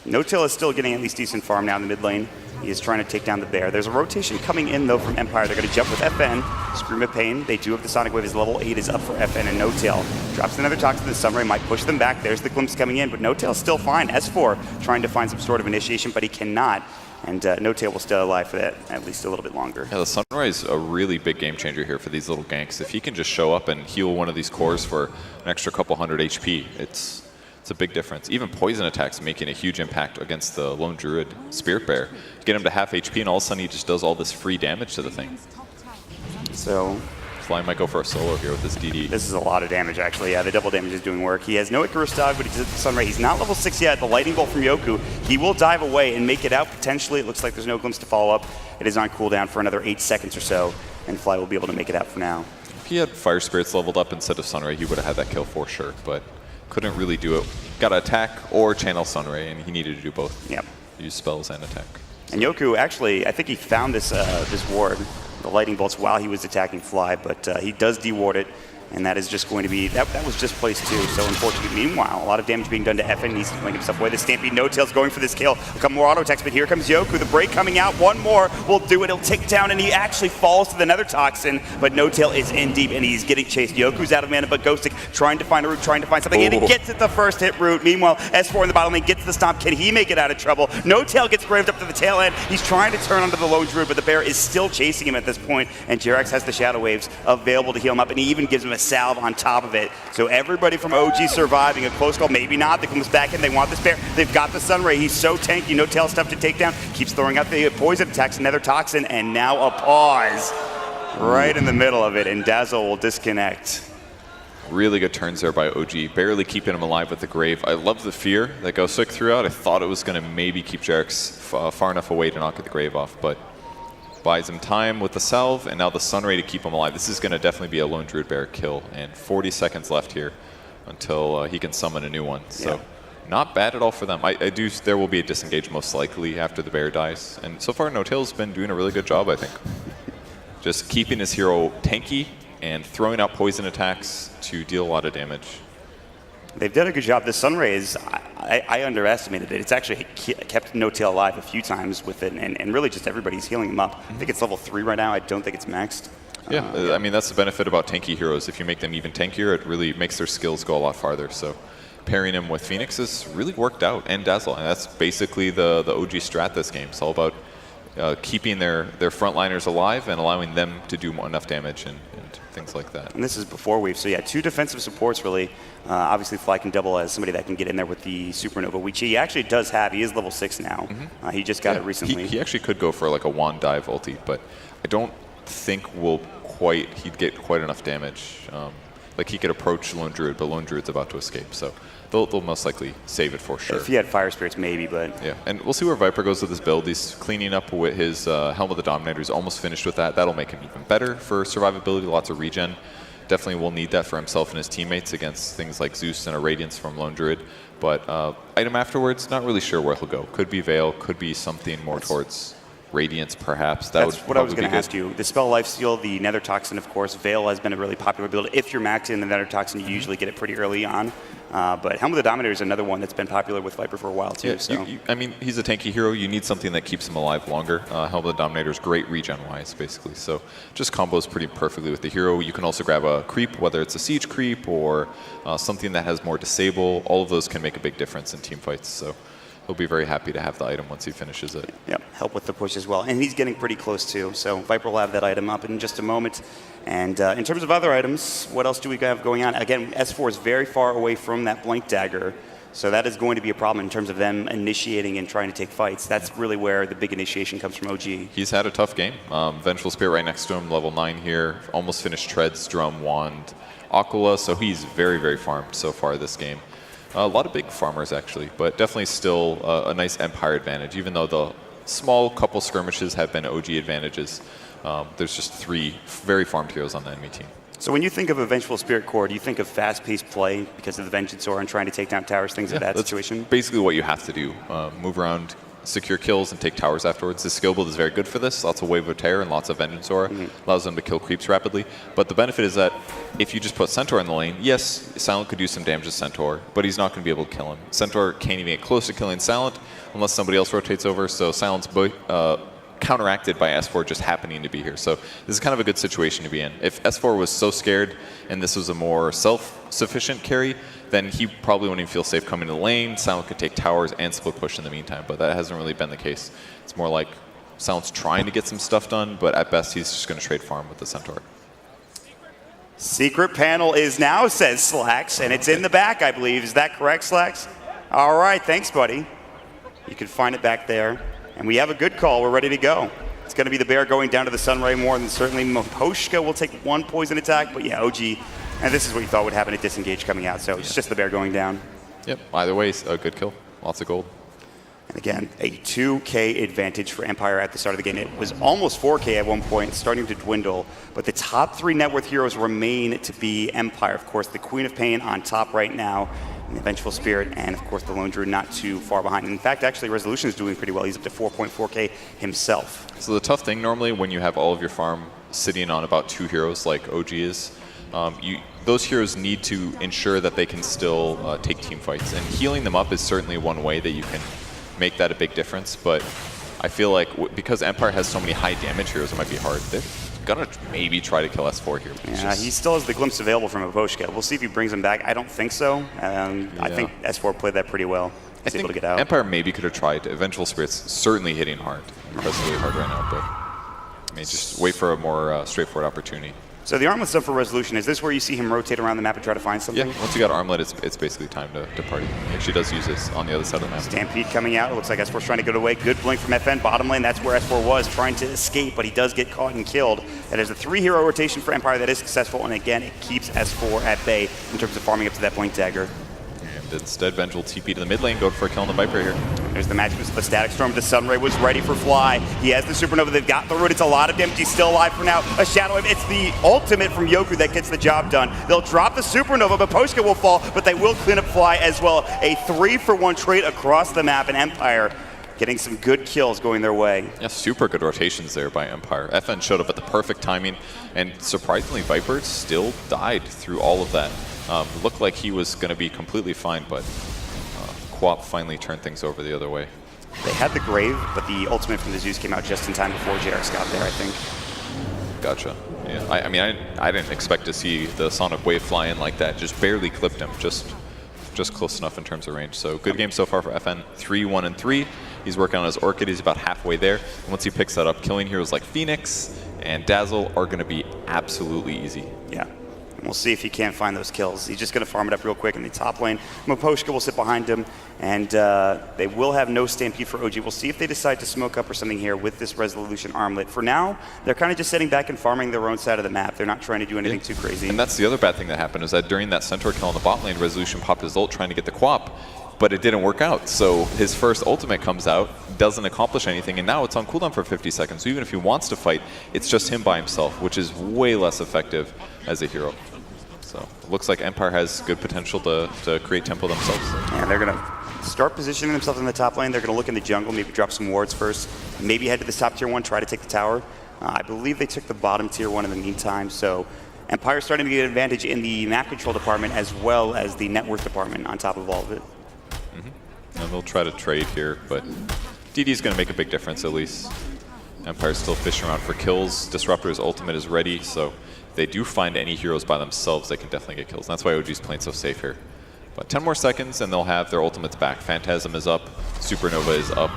Note-Tail is still getting at least decent farm now in the mid lane. He is trying to take down the bear. There's a rotation coming in, though, from Empire. They're going to jump with FN. Scream of Pain. They do have the Sonic Wave. His level 8 is up for FN, and Note-Tail drops another Toxin to the Sunray. Might push them back. There's the glimpse coming in, but Note-Tail's still fine. S4 trying to find some sort of initiation, but he cannot. And Note-Tail will stay alive for that at least a little bit longer. Yeah, the Sunrise is a really big game changer here for these little ganks. If he can just show up and heal one of these cores for an extra couple hundred HP, it's a big difference. Even poison attacks making a huge impact against the Lone Druid Spirit Bear. Get him to half HP and all of a sudden he just does all this free damage to the thing. So Fly might go for a solo here with this DD. this is a lot of damage, actually. Yeah, the double damage is doing work. He has no Icarus Dog, but he does the Sunray. He's not level 6 yet. The Lightning Bolt from Yoku. He will dive away and make it out potentially. It looks like there's no glimpse to follow up. It is on cooldown for another 8 seconds or so, and Fly will be able to make it out for now. If he had Fire Spirits leveled up instead of Sunray, he would have had that kill for sure, but couldn't really do it. Got to attack or channel Sunray, and he needed to do both. Yep. Use spells and attack. And Yoku, actually, I think he found this this ward. the lightning bolts while he was attacking Fly, but he does deward it. And that is just going to be, that was just placed too, so unfortunately. Meanwhile, a lot of damage being done to FN. He's playing himself away. The Stampede No-Tail's going for this kill. A couple more auto attacks, but here comes Yoku. The break coming out. One more will do it. He'll tick down, and he actually falls to the Nether Toxin, but No-Tail is in deep, and he's getting chased. Yoku's out of mana, but Ghostic trying to find a root, trying to find something, and he gets it the first hit root. Meanwhile, S4 in the bottom lane gets the stomp. Can he make it out of trouble? No-Tail gets graved up to the tail end. He's trying to turn onto the lone druid, but the bear is still chasing him at this point, and Jerax has the Shadow Waves available to heal him up, and he even gives him a salve on top of it. So everybody from OG surviving a close call, maybe not. They comes back in, they want this bear. They've got the Sunray. He's so tanky, No-Tail stuff to take down. Keeps throwing out the poison attacks, Nether Toxin, and now a pause right in the middle of it, and Dazzle will disconnect. Really good turns there by OG, barely keeping him alive with the Grave. I love the fear that Ghostic threw out. I thought it was going to maybe keep Jerax far enough away to not get the Grave off, but buys him time with the salve, and now the Sunray to keep him alive. This is going to definitely be a lone druid bear kill, and 40 seconds left here until he can summon a new one. So not bad at all for them. There will be a disengage most likely after the bear dies, and so far No-Tail's been doing a really good job, I think. Just keeping his hero tanky and throwing out poison attacks to deal a lot of damage. They've done a good job. The Sunray is, I underestimated it. It's actually kept No-Tail alive a few times with it, and really just everybody's healing him up. I think it's level 3 right now. I don't think it's maxed. Yeah, I mean, that's the benefit about tanky heroes. If you make them even tankier, it really makes their skills go a lot farther. So pairing him with Phoenix has really worked out, and Dazzle. And that's basically the OG strat this game. It's all about keeping their frontliners alive and allowing them to do enough damage and things like that. And this is before wave, so yeah, 2 defensive supports really. Obviously, Fly can double as somebody that can get in there with the Supernova, which he actually does have. He is level 6 now. He just got it recently. He actually could go for like a wand dive ulti, but I don't think he'd get quite enough damage. Like he could approach Lone Druid, but Lone Druid's about to escape, so they'll most likely save it for sure. If he had Fire Spirits, maybe, but... Yeah, and we'll see where Viper goes with his build. He's cleaning up with his Helm of the Dominator. He's almost finished with that. That'll make him even better for survivability, lots of regen. Definitely will need that for himself and his teammates against things like Zeus and a Radiance from Lone Druid. But item afterwards, not really sure where he'll go. Could be Veil, could be something more towards Radiance, perhaps. That's what I was going to ask you. The spell Lifesteal, the Nether Toxin, of course. Veil has been a really popular build. If you're maxed in the Nether Toxin, you usually get it pretty early on. But Helm of the Dominator is another one that's been popular with Viper for a while, too. Yeah, so. I mean, he's a tanky hero. You need something that keeps him alive longer. Helm of the Dominator is great regen-wise, basically. So just combos pretty perfectly with the hero. You can also grab a creep, whether it's a siege creep or something that has more disable. All of those can make a big difference in team fights. So he'll be very happy to have the item once he finishes it. Yep, help with the push as well. And he's getting pretty close too, so Viper will have that item up in just a moment. And in terms of other items, what else do we have going on? Again, S4 is very far away from that Blink Dagger, so that is going to be a problem in terms of them initiating and trying to take fights. That's really where the big initiation comes from OG. He's had a tough game. Vengeful Spirit right next to him, level 9 here. Almost finished Treads, Drum, Wand, Aquila, so he's very, very farmed so far this game. A lot of big farmers, actually, but definitely still a nice Empire advantage, even though the small couple skirmishes have been OG advantages. There's just 3 very farmed heroes on the enemy team. So when you think of a Vengeful Spirit core, do you think of fast-paced play because of the Vengeance Aura and trying to take down towers, things of that situation? Basically what you have to do. Move around, secure kills, and take towers afterwards. The skill build is very good for this. Lots of Wave of Terror and lots of Vengeance Aura. Allows them to kill creeps rapidly. But the benefit is that if you just put Centaur in the lane, yes, Silent could do some damage to Centaur, but he's not going to be able to kill him. Centaur can't even get close to killing Silent unless somebody else rotates over, so Silent's counteracted by S4 just happening to be here. So this is kind of a good situation to be in. If S4 was so scared and this was a more self-sufficient carry, then he probably wouldn't even feel safe coming to the lane. Silent could take towers and split push in the meantime, but that hasn't really been the case. It's more like Silent's trying to get some stuff done, but at best he's just going to trade farm with the Centaur. Secret panel is now, says Slacks, and it's in the back, I believe. Is that correct, Slacks? All right, thanks, buddy. You can find it back there. And we have a good call. We're ready to go. It's going to be the bear going down to the Sunray more than certainly Maposhka will take 1 poison attack. But yeah, OG, and this is what you thought would happen at disengage coming out. So it's just the bear going down. Yep, either way, a good kill. Lots of gold. And again, a 2K advantage for Empire at the start of the game. It was almost 4K at one point, starting to dwindle. But the top 3 net worth heroes remain to be Empire. Of course, the Queen of Pain on top right now. And the Vengeful Spirit, and of course the Lone Druid not too far behind. In fact, actually, Resolution is doing pretty well. He's up to 4.4k himself. So the tough thing normally when you have all of your farm sitting on about 2 heroes like OG is, those heroes need to ensure that they can still take team fights. And healing them up is certainly one way that you can make that a big difference. But I feel like because Empire has so many high damage heroes, it might be hard. They're gonna maybe try to kill S4 here. Yeah, he still has the glimpse available from Miposhka. We'll see if he brings him back. I don't think so. I think S4 played that pretty well. He's able to get out. Empire maybe could have tried to. Vengeful Spirit's certainly hitting hard. Impressively hard right now, but I mean, just wait for a more straightforward opportunity. So the armlet stuff for Resolution, is this where you see him rotate around the map and try to find something? Yeah, once you got armlet, it's basically time to party. He actually does use this on the other side of the map. Stampede coming out. It looks like S4's trying to get away. Good blink from FN. Bottom lane, that's where S4 was, trying to escape, but he does get caught and killed. And there's a 3-hero rotation for Empire that is successful, and again, it keeps S4 at bay in terms of farming up to that Blink Dagger. And instead, Venge will TP to the mid lane, go for a kill on the Viper here. There's the match with the Static Storm. The Sunray was ready for Fly. He has the Supernova. They've got the root. It's a lot of damage. He's still alive for now. A Shadow Wave. It's the ultimate from Yoku that gets the job done. They'll drop the Supernova, but Poshka will fall, but they will clean up Fly as well. A 3-for-1 trade across the map, and Empire getting some good kills going their way. Yeah, super good rotations there by Empire. FN showed up at the perfect timing, and surprisingly, Viper still died through all of that. Looked like he was going to be completely fine, but Quap finally turned things over the other way. They had the Grave, but the ultimate from the Zeus came out just in time before JRX got there, I think. Gotcha. Yeah, I mean, I didn't expect to see the Sonic Wave fly in like that. Just barely clipped him. Just close enough in terms of range. So good game so far for FN. 3-1-3. He's working on his Orchid. He's about halfway there. And once he picks that up, killing heroes like Phoenix and Dazzle are going to be absolutely easy. Yeah. We'll see if he can't find those kills. He's just going to farm it up real quick in the top lane. Miposhka will sit behind him, and they will have no Stampede for OG. We'll see if they decide to smoke up or something here with this Resolution armlet. For now, they're kind of just sitting back and farming their own side of the map. They're not trying to do anything too crazy. And that's the other bad thing that happened, is that during that Centaur kill on the bot lane, Resolution popped his ult trying to get the Quap, but it didn't work out. So his first ultimate comes out, doesn't accomplish anything, and now it's on cooldown for 50 seconds. So even if he wants to fight, it's just him by himself, which is way less effective as a hero. So it looks like Empire has good potential to create tempo themselves. And they're going to start positioning themselves in the top lane. They're going to look in the jungle, maybe drop some wards first, maybe head to this top tier 1, try to take the tower. I believe they took the bottom tier 1 in the meantime, so Empire's starting to get an advantage in the map control department as well as the net worth department on top of all of it. And they'll try to trade here, but DD's going to make a big difference at least. Empire's still fishing around for kills. Disruptor's ultimate is ready, so if they do find any heroes by themselves, they can definitely get kills. And that's why OG's playing so safe here. But 10 more seconds and they'll have their ultimates back. Phantasm is up, Supernova is up.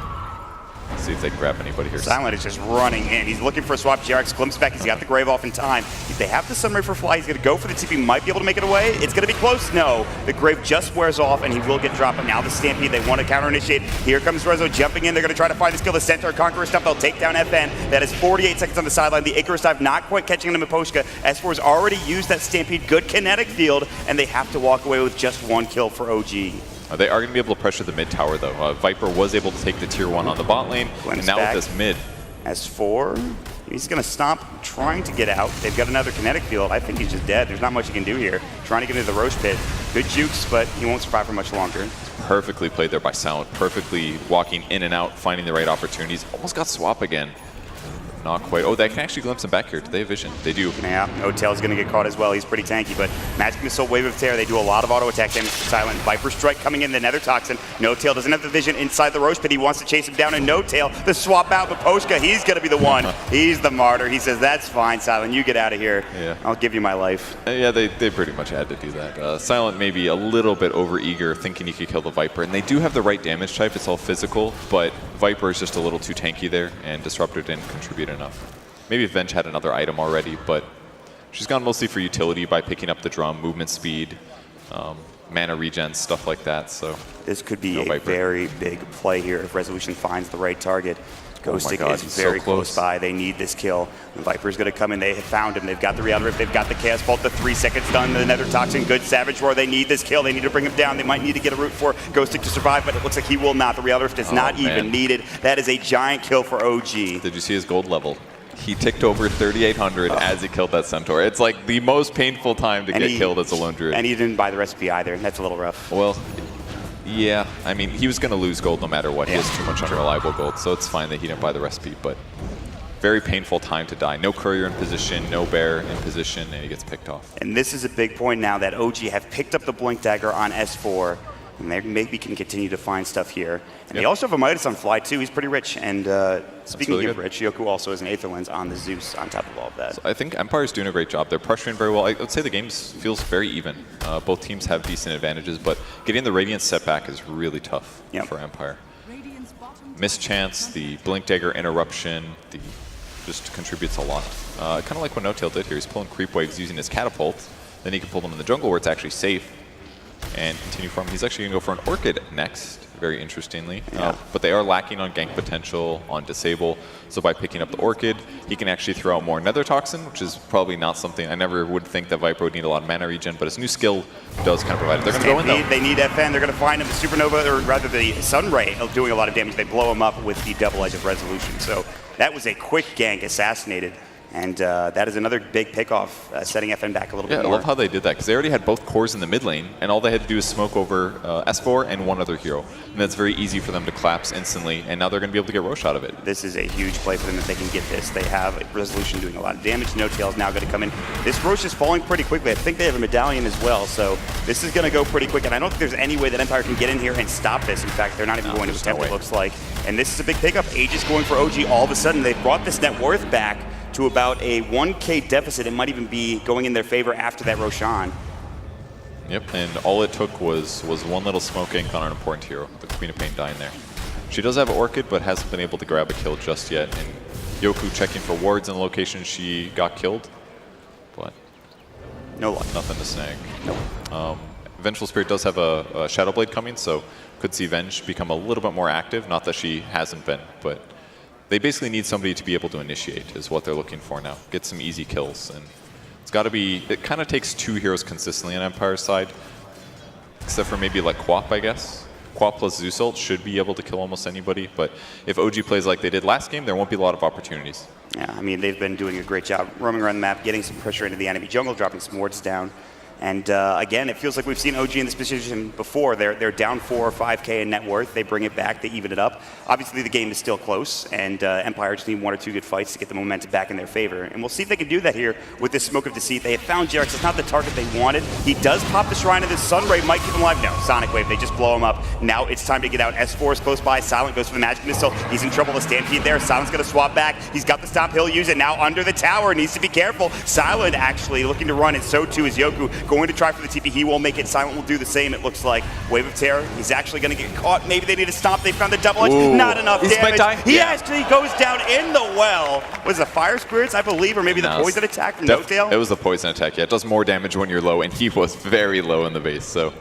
Let's see if they can grab anybody here. Silent is just running in. He's looking for a swap. JRX glimpses back. He's got the Grave off in time. If they have the Sunray for Fly, he's going to go for the TP. Might be able to make it away. It's going to be close. No. The Grave just wears off, and he will get dropped. But now the Stampede, they want to counter-initiate. Here comes Rezo jumping in. They're going to try to find this kill. The Centaur Conqueror stuff. They'll take down FN. That is 48 seconds on the sideline. The Icarus dive not quite catching him in Miposhka. S4's already used that Stampede. Good kinetic field, and they have to walk away with just 1 kill for OG. They are going to be able to pressure the mid tower, though. Viper was able to take the tier 1 on the bot lane, and now with this mid. S4, he's going to stop trying to get out. They've got another kinetic field. I think he's just dead. There's not much he can do here. Trying to get into the Roche pit. Good jukes, but he won't survive for much longer. Perfectly played there by Silent. Perfectly walking in and out, finding the right opportunities. Almost got swap again. Not quite. Oh, they can actually glimpse him back here. Do they have vision? They do. Yeah, No-Tail's going to get caught as well. He's pretty tanky, but Magic Missile, Wave of Terror, they do a lot of auto attack damage to Silent. Viper Strike coming in, the Nether Toxin. No-Tail doesn't have the vision inside the Roche pit. He wants to chase him down, and No-Tail, the swap out, but Poshka, he's going to be the one. He's the martyr. He says, that's fine, Silent. You get out of here. Yeah. I'll give you my life. Yeah, they pretty much had to do that. Silent may be a little bit over-eager, thinking he could kill the Viper, and they do have the right damage type. It's all physical, but Viper is just a little too tanky there, and Disruptor didn't contribute enough. Maybe Venge had another item already, but she's gone mostly for utility by picking up the drum, movement speed, mana regen, stuff like that. So this could be a very big play here if Resolution finds the right target. Ghostic is very close by. They need this kill. The Viper's going to come in. They have found him. They've got the Reality Rift. They've got the Chaos Bolt. The 3 seconds done. The Nether Toxin. Good Savage Roar. They need this kill. They need to bring him down. They might need to get a root for Ghostic to survive, but it looks like he will not. The Reality Rift is not even needed. That is a giant kill for OG. Did you see his gold level? he ticked over 3,800 as he killed that Centaur. It's like the most painful time to get killed as a lone druid. And he didn't buy the recipe either. That's a little rough. Well, yeah. I mean, he was going to lose gold no matter what. He has too much unreliable gold, so it's fine that he didn't buy the recipe. But very painful time to die. No courier in position, no bear in position, and he gets picked off. And this is a big point now that OG have picked up the Blink Dagger on S4. And they maybe can continue to find stuff here. And they also have a Midas on fly, too. He's pretty rich. And speaking really of good. rich, Yoku also has an Aether Lens on the Zeus on top of all of that. So I think Empire's doing a great job. They're pressuring very well. I would say the game feels very even. Both teams have decent advantages, but getting the Radiant setback is really tough for Empire. Mischance, the Blink Dagger interruption, just contributes a lot. Kind of like what No-Tail did here. He's pulling creep waves using his catapult. Then he can pull them in the jungle where it's actually safe and continue farming. He's actually going to go for an Orchid next, very interestingly. But they are lacking on gank potential, on disable. So by picking up the Orchid, he can actually throw out more Nether Toxin, which is probably not something I never would think that Viper would need a lot of mana regen, but his new skill does kind of provide it. They're going to go in though. They need FN. They're going to find him. The Supernova, or rather the Sunray, doing a lot of damage. They blow him up with the Double Edge of Resolution. So that was a quick gank, assassinated. And that is another big pickoff, setting FN back a little bit more. I love how they did that, because they already had both cores in the mid lane, and all they had to do is smoke over S4 and one other hero. And that's very easy for them to collapse instantly, and now they're going to be able to get Roche out of it. This is a huge play for them if they can get this. They have Resolution doing a lot of damage. No-Tail is now going to come in. This Roche is falling pretty quickly. I think they have a Medallion as well, so this is going to go pretty quick. And I don't think there's any way that Empire can get in here and stop this. In fact, they're not even going to attempt, it looks like. And this is a big pickup. Aegis going for OG. All of a sudden, they've brought this net worth back to about a 1K deficit. It might even be going in their favor after that Roshan. Yep, and all it took was one little smoke ink on an important hero, the Queen of Pain dying there. She does have an Orchid, but hasn't been able to grab a kill just yet. And Yoku checking for wards in the location she got killed, but no luck. Nothing to snag. Nope. Vengeful Spirit does have a Shadow Blade coming, so could see Venge become a little bit more active. Not that she hasn't been, but they basically need somebody to be able to initiate is what they're looking for now. Get some easy kills. And it's got to be, it kind of takes two heroes consistently on Empire's side, except for maybe like Quap, I guess. Quap plus Zeus ult should be able to kill almost anybody, but if OG plays like they did last game, there won't be a lot of opportunities. Yeah, I mean, they've been doing a great job roaming around the map, getting some pressure into the enemy jungle, dropping some wards down. And again, it feels like we've seen OG in this position before. They're down 4 or 5K in net worth. They bring it back. They even it up. Obviously, the game is still close, and Empire just need 1 or 2 good fights to get the momentum back in their favor. And we'll see if they can do that here with this Smoke of Deceit. They have found Jerax. It's not the target they wanted. He does pop the Shrine of the Sunray. Might keep him alive. No, Sonic Wave. They just blow him up. Now it's time to get out. S4 is close by. Silent goes for the Magic Missile. He's in trouble. The Stampede there. Silent's going to swap back. He's got the Stomp. He'll use it. Now under the tower. Needs to be careful. Silent actually looking to run, and so too is Yoku. Going to try for the TP. He will make it. Silent will do the same, it looks like. Wave of Terror. He's actually going to get caught. Maybe they need to stomp. They found the double edge. Ooh. Not enough He's damage. He actually goes down in the well. Was it Fire Spirits, I believe, or maybe the poison attack from No-Tail? It was the poison attack, yeah. It does more damage when you're low, and he was very low in the base. So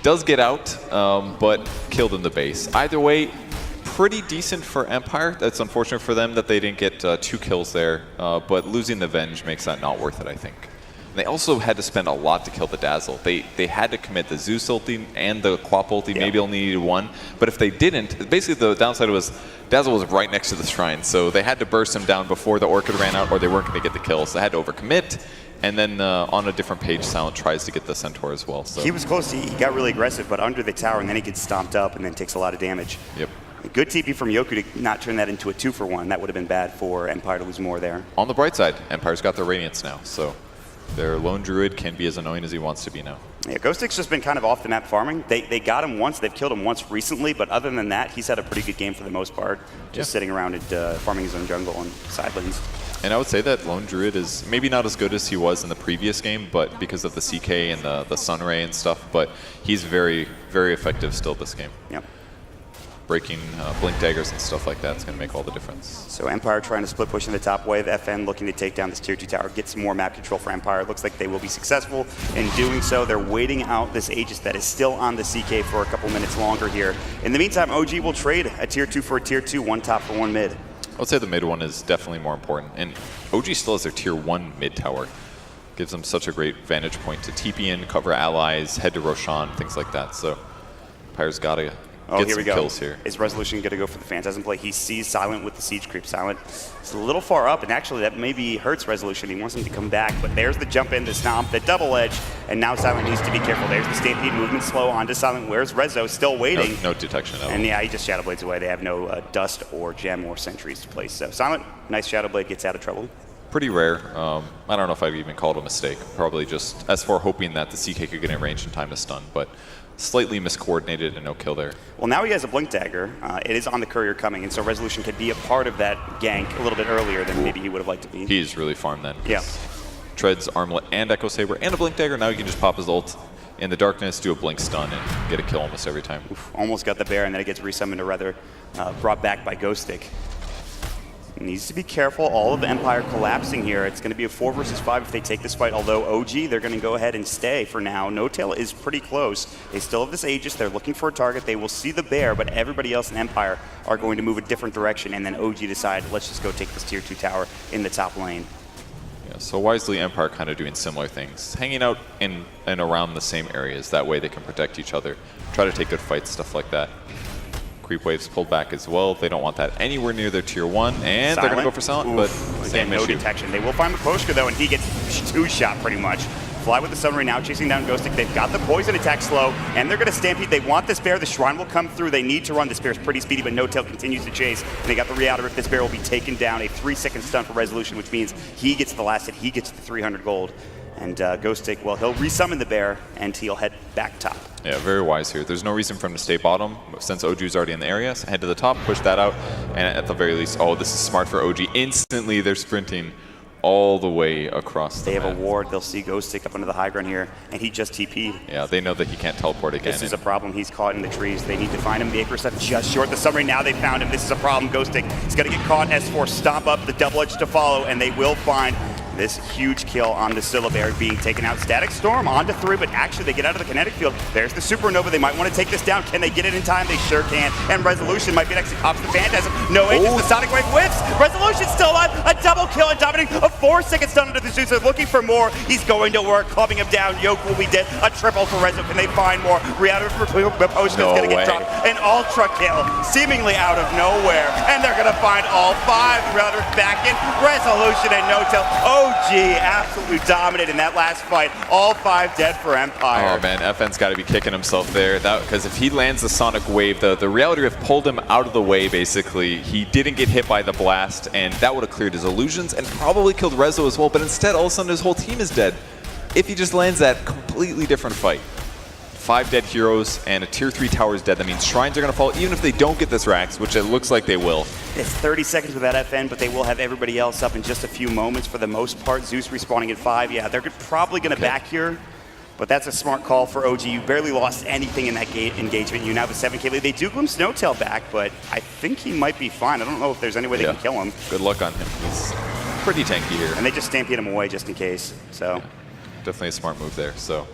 does get out, but killed in the base. Either way, pretty decent for Empire. That's unfortunate for them that they didn't get 2 kills there, but losing the Venge makes that not worth it, I think. They also had to spend a lot to kill the Dazzle. They had to commit the Zeus ulti and the Quap ulti, maybe only needed 1. But if they didn't, basically the downside was Dazzle was right next to the Shrine, so they had to burst him down before the Orchid ran out or they weren't going to get the kill. So they had to overcommit. And then on a different page, Silent tries to get the Centaur as well. So he was close. He got really aggressive, but under the tower, and then he gets stomped up and then takes a lot of damage. Yep. Good TP from Yoku to not turn that into a 2-for-1. That would have been bad for Empire to lose more there. On the bright side, Empire's got their Radiance now, so their lone druid can be as annoying as he wants to be now. Yeah, Ghostix just been kind of off the map farming. They got him once, they've killed him once recently, but other than that, he's had a pretty good game for the most part, just sitting around and farming his own jungle and side lanes. And I would say that lone druid is maybe not as good as he was in the previous game, but because of the CK and the Sunray and stuff, but he's very, very effective still this game. Yep. Breaking blink daggers and stuff like that is going to make all the difference. So Empire trying to split push in the top wave. FN looking to take down this tier 2 tower, get some more map control for Empire. It looks like they will be successful in doing so. They're waiting out this Aegis that is still on the CK for a couple minutes longer here. In the meantime, OG will trade a tier 2 for a tier 2, 1 top for 1 mid. I would say the mid one is definitely more important. And OG still has their tier 1 mid tower. Gives them such a great vantage point to TP in, cover allies, head to Roshan, things like that. So Empire's got to Oh, get here we some go. kills here. Is Resolution going to go for the Phantasm play? He sees Silent with the Siege Creep. Silent is a little far up, and actually that maybe hurts Resolution. He wants him to come back, but there's the jump in, the stomp, the double edge, and now Silent needs to be careful. There's the Stampede, movement slow onto Silent. Where's Rezo? Still waiting. No detection at all. And yeah, he just Shadow Blades away. They have no Dust or Gem or Sentries to place. So Silent, nice Shadow Blade, gets out of trouble. Pretty rare. I don't know if I'd even call it a mistake. Probably just S4 hoping that the CK could get in range in time to stun, but slightly miscoordinated and no kill there. Well, now he has a Blink Dagger. It is on the courier coming, and so Resolution could be a part of that gank a little bit earlier than maybe he would have liked to be. He's really farmed then. Yeah. Treads, Armlet, and Echo Saber, and a Blink Dagger. Now he can just pop his ult in the darkness, do a Blink stun, and get a kill almost every time. Oof, almost got the bear, and then it gets resummoned or rather brought back by Ghost Stick. Needs to be careful. All of the Empire collapsing here. It's going to be a 4 versus 5 if they take this fight, although OG, they're going to go ahead and stay for now. No Tail is pretty close. They still have this Aegis. They're looking for a target. They will see the bear, but everybody else in Empire are going to move a different direction, and then OG decide, let's just go take this tier 2 tower in the top lane. Yeah, so wisely, Empire kind of doing similar things. Hanging out in and around the same areas. That way they can protect each other. Try to take good fights, stuff like that. Creep waves pulled back as well. They don't want that anywhere near their tier 1, and they're going to go for Silent, but same no issue. detection. They will find Maposhka, though, and he gets 2-shot pretty much. Fly with the Sunray now, chasing down Ghost Stick. They've got the poison attack slow, and they're going to Stampede. They want this bear. The Shrine will come through. They need to run. This bear's pretty speedy, but No Tail continues to chase. And they got the Re-Outer. If this bear will be taken down, a 3-second stun for Resolution, which means he gets the last hit. He gets the 300 gold. And Ghost Stick, well, he'll resummon the bear, and he'll head back top. Yeah, very wise here. There's no reason for him to stay bottom since OG's already in the area. So head to the top, push that out, and at the very least, oh, this is smart for OG. Instantly, they're sprinting all the way across the They have map. a ward. They'll see Ghost Stick up under the high ground here, and he just TP'd. Yeah, they know that he can't teleport again. This is a problem. He's caught in the trees. They need to find him. The Icarus left just short. The Summary, now they found him. This is a problem. Ghost Stick is going to get caught. S4 stomp up, the double edge to follow, and they will find this huge kill on the Syllabear being taken out. Static Storm onto 3, but actually they get out of the kinetic field. There's the Supernova. They might want to take this down. Can they get it in time? They sure can. And Resolution might be next. He pops the Phantasm. No Aegis. The Sonic Wave whips. Resolution still alive. A double kill and dominating. A 4-second stun under the Zeus. They're looking for more. He's going to work. Clubbing him down. Yoke will be dead. A triple for Rezo. Can they find more? Re-Outer for Maposhka is going to get dropped. An ultra kill, seemingly out of nowhere. And they're going to find all 5. Re-Outer back in. Resolution and No Tail. OG absolutely dominated in that last fight. All 5 dead for Empire. Oh man, FN's got to be kicking himself there. Because if he lands the Sonic Wave, the Reality Rift pulled him out of the way basically. He didn't get hit by the blast, and that would have cleared his illusions and probably killed Rezo as well. But instead, all of a sudden, his whole team is dead. If he just lands that completely different fight. 5 dead heroes and a tier 3 tower is dead. That means shrines are going to fall even if they don't get this Rax, which it looks like they will. It's 30 seconds without FN, but they will have everybody else up in just a few moments for the most part. Zeus respawning at 5. Yeah, they're probably going to back here, but that's a smart call for OG. You barely lost anything in that engagement. You now have a 7K lead. They do glimpse No Tail back, but I think he might be fine. I don't know if there's any way they can kill him. Good luck on him. He's pretty tanky here. And they just stampede him away just in case. So yeah, definitely a smart move there. So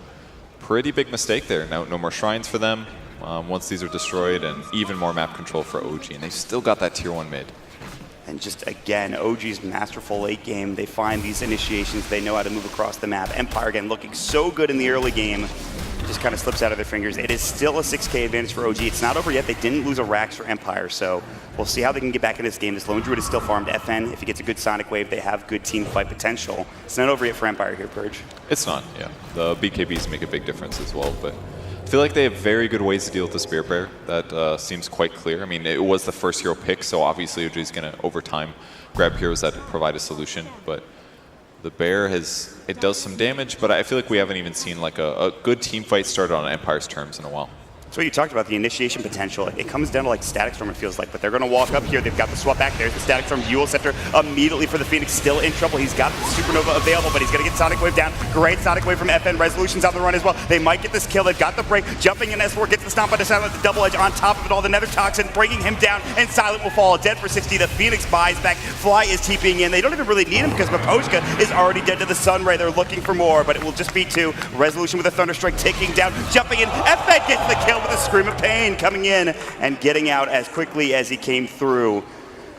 pretty big mistake there. Now no more shrines for them once these are destroyed, and even more map control for OG. And they still got that tier 1 mid. And just again, OG's masterful late game. They find these initiations. They know how to move across the map. Empire again looking so good in the early game. Just kind of slips out of their fingers. It is still a 6K advantage for OG. It's not over yet. They didn't lose a Rax for Empire, so we'll see how they can get back in this game. This Lone Druid is still farmed FN. If he gets a good Sonic Wave, they have good team fight potential. It's not over yet for Empire here, Purge. It's not, yeah. The BKBs make a big difference as well, but I feel like they have very good ways to deal with the Spear Bear. That seems quite clear. I mean, it was the first hero pick, so obviously OG is going to, over time, grab heroes that provide a solution, but the bear it does some damage, but I feel like we haven't even seen like a good team fight started on Empire's terms in a while. So you talked about the initiation potential. It comes down to like Static Storm, it feels like, but they're going to walk up here. They've got the swap back. There's the Static Storm Dual Scepter immediately for the Phoenix. Still in trouble. He's got the Supernova available, but he's going to get Sonic Wave down. Great Sonic Wave from FN. Resolution's on the run as well. They might get this kill. They've got the break. Jumping in S4, gets the stomp by the Silent, the double edge on top of it all. The Nether Toxin bringing him down, and Silent will fall dead for 60. The Phoenix buys back. Fly is TPing in. They don't even really need him because Maposhka is already dead to the Sunray. They're looking for more, but it will just be 2. Resolution with a Thunderstrike ticking down. Jumping in. FN gets the kill with a Scream of Pain, coming in and getting out as quickly as he came through.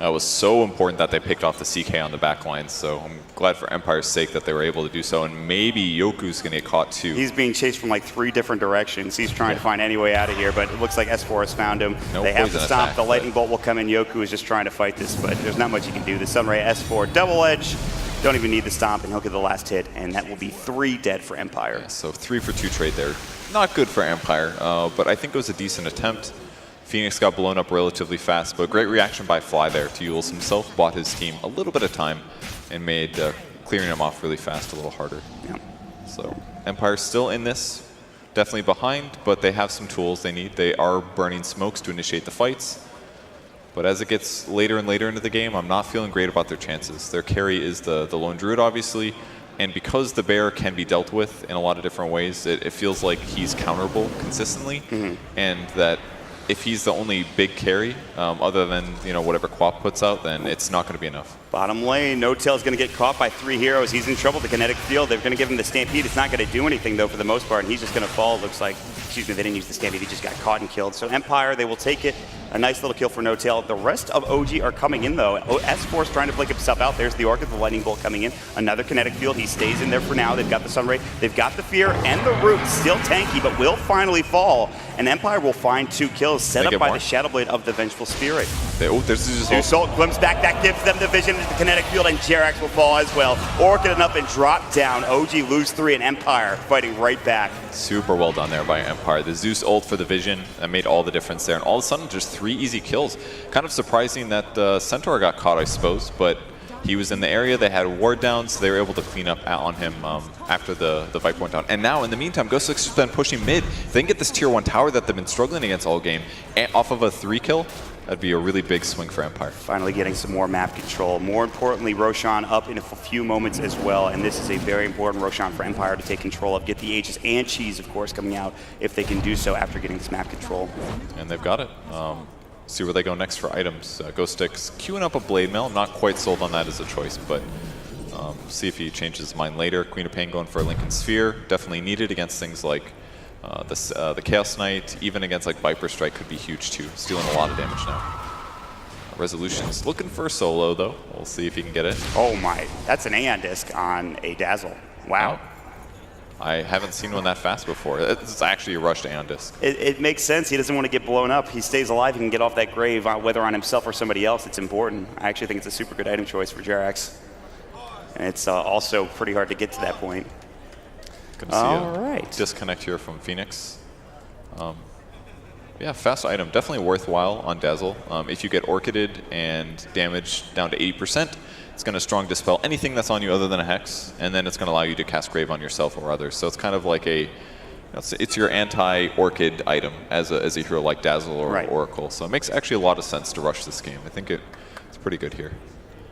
It was so important that they picked off the CK on the back line, so I'm glad for Empire's sake that they were able to do so, and maybe Yoku's going to get caught too. He's being chased from like 3 different directions. He's trying to find any way out of here, but it looks like S4 has found him. No they have to poison stop. attack, The lightning bolt will come in. Yoku is just trying to fight this, but there's not much he can do. The Sunray S4 double edge. Don't even need the stomp, and he'll get the last hit, and that will be 3 dead for Empire. Yeah, so 3 for 2 trade there. Not good for Empire, but I think it was a decent attempt. Phoenix got blown up relatively fast, but great reaction by Fly there to Yules himself. Bought his team a little bit of time and made clearing him off really fast a little harder. Yeah. So Empire's still in this, definitely behind, but they have some tools they need. They are burning smokes to initiate the fights. But as it gets later and later into the game, I'm not feeling great about their chances. Their carry is the Lone Druid, obviously, and because the Bear can be dealt with in a lot of different ways, it feels like he's counterable consistently, and that if he's the only big carry, other than whatever Quap puts out, then it's not going to be enough. Bottom lane, No-Tail's going to get caught by 3 heroes. He's in trouble. The kinetic field, they're going to give him the Stampede. It's not going to do anything, though, for the most part, and he's just going to fall. Looks like, excuse me, they didn't use the Stampede. He just got caught and killed. So Empire, they will take it. A nice little kill for No-Tail. The rest of OG are coming in, though. S4's trying to flick himself out. There's the Orchid, the Lightning Bolt coming in. Another kinetic field. He stays in there for now. They've got the Sunray. They've got the Fear and the Root. Still tanky, but will finally fall. And Empire will find 2 kills set up by the Shadow Blade of the Vengeful Spirit. There's Zeus glimpse back. That gives them the vision into the kinetic field, and Jerax will fall as well. Orchid enough and drop down. OG lose 3, and Empire fighting right back. Super well done there by Empire. The Zeus ult for the vision, that made all the difference there. And all of a sudden, just 3 easy kills. Kind of surprising that Centaur got caught, I suppose, but he was in the area. They had a ward down, so they were able to clean up on him after the Viper went down. And now, in the meantime, Ghost 6 has been pushing mid. If they can get this tier 1 tower that they've been struggling against all game off of a 3 kill, that'd be a really big swing for Empire. Finally getting some more map control. More importantly, Roshan up in a few moments as well, and this is a very important Roshan for Empire to take control of. Get the Aegis and Cheese, of course, coming out if they can do so after getting this map control. And they've got it. See where they go next for items. Ghost Sticks queuing up a Blade Mail. Not quite sold on that as a choice, but see if he changes his mind later. Queen of Pain going for a Lincoln Sphere. Definitely needed against things like the Chaos Knight. Even against like Viper Strike could be huge too. Stealing a lot of damage now. Resolution's looking for a solo though. We'll see if he can get it. Oh my, that's an Aeon Disc on a Dazzle. Wow. I haven't seen one that fast before. It's actually a rushed Aeon Disc. It makes sense. He doesn't want to get blown up. He stays alive. He can get off that grave, whether on himself or somebody else. It's important. I actually think it's a super good item choice for Jerax. And it's also pretty hard to get to that point. Gonna see a disconnect here from Phoenix. Yeah, fast item. Definitely worthwhile on Dazzle. If you get Orchided and damage down to 80%, it's going to strong dispel anything that's on you other than a Hex, and then it's going to allow you to cast Grave on yourself or others. So it's kind of like it's your anti-Orchid item as a hero like Dazzle or Oracle. So it makes actually a lot of sense to rush this game. I think it's pretty good here.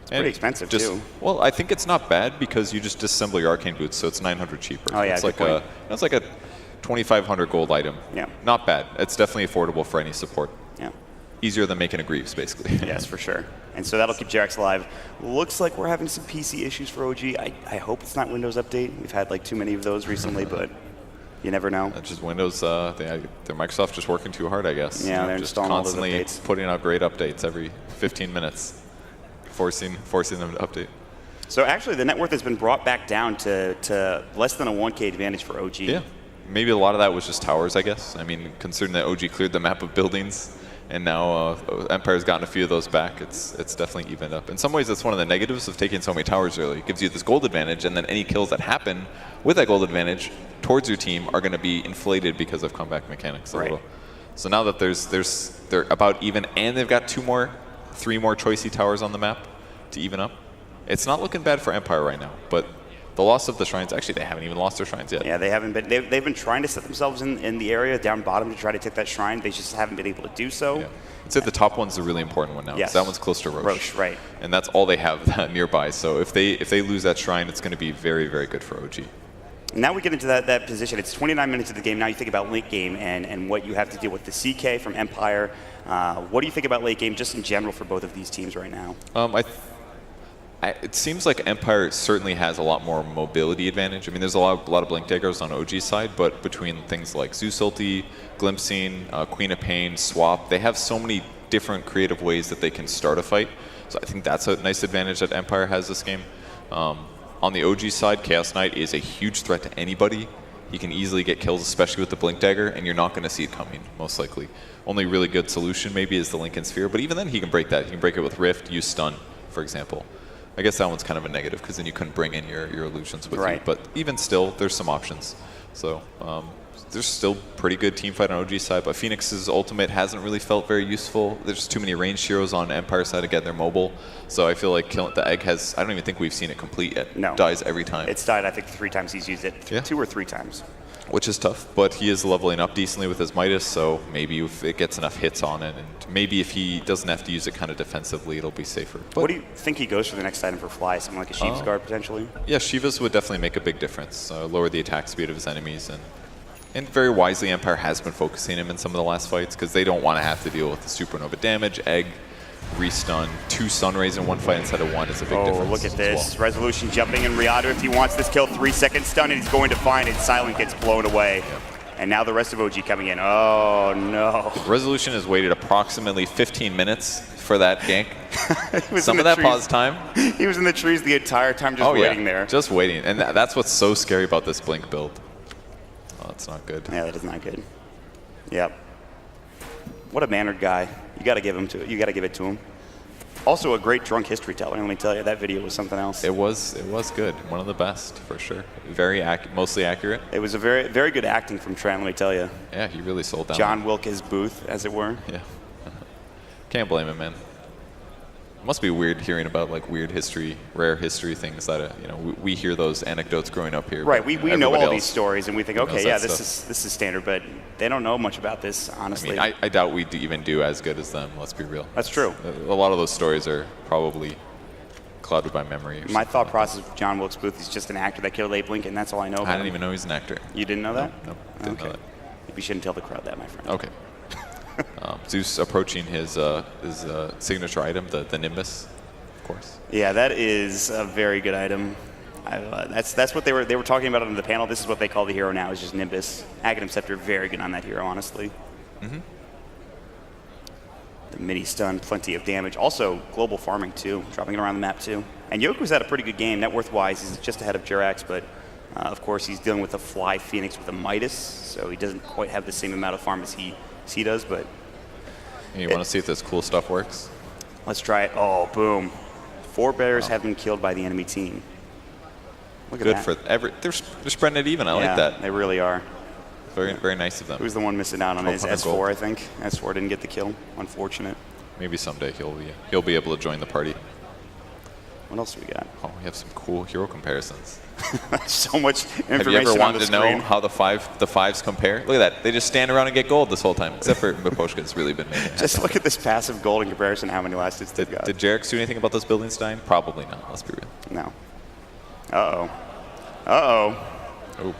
It's pretty expensive too. Well, I think it's not bad because you just disassemble your Arcane Boots, so it's 900 cheaper. Oh yeah, it's like a 2,500 gold item. Yeah. Not bad. It's definitely affordable for any support. Yeah. Easier than making a Greaves, basically. Yes, for sure. And so that'll keep Jerax alive. Looks like we're having some PC issues for OG. I hope it's not Windows Update. We've had like too many of those recently, but you never know. That's just Windows. Their Microsoft just working too hard, I guess. Yeah, they're just installing all those constantly updates. putting out great updates every 15 minutes, forcing them to update. So actually, the net worth has been brought back down to less than a 1K advantage for OG. Yeah. Maybe a lot of that was just towers, I guess. I mean, considering that OG cleared the map of buildings, and now Empire's gotten a few of those back, it's definitely evened up. In some ways, that's one of the negatives of taking so many towers early. It gives you this gold advantage, and then any kills that happen with that gold advantage towards your team are going to be inflated because of comeback mechanics. Right. So now that they're about even, and they've got 3 more choicey towers on the map to even up, it's not looking bad for Empire right now, but the loss of the shrines, actually, they haven't even lost their shrines yet. Yeah, they haven't been. They've been trying to set themselves in the area down bottom to try to take that shrine. They just haven't been able to do so. Yeah. I'd say the top one's a really important one now. Yes. That one's close to Roche. Roche, right. And that's all they have nearby. So if they lose that shrine, it's going to be very, very good for OG. Now we get into that position. It's 29 minutes of the game. Now you think about late game and what you have to deal with the CK from Empire. What do you think about late game just in general for both of these teams right now? It seems like Empire certainly has a lot more mobility advantage. I mean, there's a lot of Blink Daggers on OG's side, but between things like Zeus ulti, Glimpsing, Queen of Pain, Swap, they have so many different creative ways that they can start a fight So I think that's a nice advantage that Empire has this game. On the OG side, Chaos Knight is a huge threat to anybody. He can easily get kills, especially with the Blink Dagger, and you're not going to see it coming, most likely. Only really good solution maybe is the Lincoln Sphere, but even then he can break that. He can break it with Rift, use Stun, for example. I guess that one's kind of a negative, because then you couldn't bring in your illusions with you. But even still, there's some options. So there's still pretty good teamfight on OG side, but Phoenix's ultimate hasn't really felt very useful. There's too many ranged heroes on Empire side to get their mobile. So I feel like the egg has, I don't even think we've seen it complete yet. No. Dies every time. It's died, I think, 3 times he's used it. Yeah. 2 or 3 times. Which is tough, but he is leveling up decently with his Midas, so maybe if it gets enough hits on it, and maybe if he doesn't have to use it kind of defensively, it'll be safer. But what do you think he goes for the next item for Fly? Something like a Sheep's Guard, potentially? Yeah, Shiva's would definitely make a big difference. Lower the attack speed of his enemies, and very wisely, Empire has been focusing him in some of the last fights, because they don't want to have to deal with the supernova damage, egg, restun, 2 stun rays in one fight instead of 1 is a big difference. Oh, look at this. Well. Resolution jumping in Riado if he wants this kill. 3-second stun, and he's going to find it. Silent gets blown away. Yep. And now the rest of OG coming in. Oh, no. Resolution has waited approximately 15 minutes for that gank. Some of that pause time. He was in the trees the entire time just waiting there. Just waiting. And that's what's so scary about this Blink build. Oh, that's not good. Yeah, that is not good. Yep. What a mannered guy. You got to give it to him. Also a great drunk history teller. Let me tell you, that video was something else. It was good. One of the best, for sure. Very mostly accurate. It was a very, very good acting from Trent, let me tell you. Yeah, he really sold down. John Wilkes Booth, as it were. Yeah. Can't blame him, man. It must be weird hearing about like weird history, rare history things that we hear those anecdotes growing up here. Right, we know all these stories and we think, okay, yeah, this is standard, but they don't know much about this, honestly. I mean, I doubt we even do as good as them. Let's be real. That's true. A lot of those stories are probably clouded by memory. My thought process of John Wilkes Booth is just an actor that killed Abe Lincoln. That's all I know about I didn't even know he's an actor. You didn't know that? No, didn't know that. You shouldn't tell the crowd that, my friend. Okay. Zeus approaching his signature item, the Nimbus, of course. Yeah, that is a very good item. That's what they were talking about on the panel. This is what they call the hero now, is just Nimbus. Aghanim Scepter, very good on that hero, honestly. Mm-hmm. The mini stun, plenty of damage. Also, global farming too, dropping it around the map too. And Yoku's had a pretty good game. Net worth-wise, he's just ahead of Jirax, but of course he's dealing with a Fly Phoenix with a Midas, so he doesn't quite have the same amount of farm as he does, but... You want to see if this cool stuff works? Let's try it. Oh, boom. 4 bears have been killed by the enemy team. Look at that. They're spreading it even. I like that. They really are. Very, very nice of them. Who's the one missing out on his S4, I think? S4 didn't get the kill. Unfortunate. Maybe someday he'll be able to join the party. What else do we got? Oh, we have some cool hero comparisons. So much information. Have you ever wanted to know how the fives compare? Look at that. They just stand around and get gold this whole time, except for Miposhka. It's really been making Just look at this passive gold in comparison to how many last hits they've got. Did Jirax do anything about those buildings dying? Probably not. Let's be real. No. Uh-oh. Uh-oh. Oh.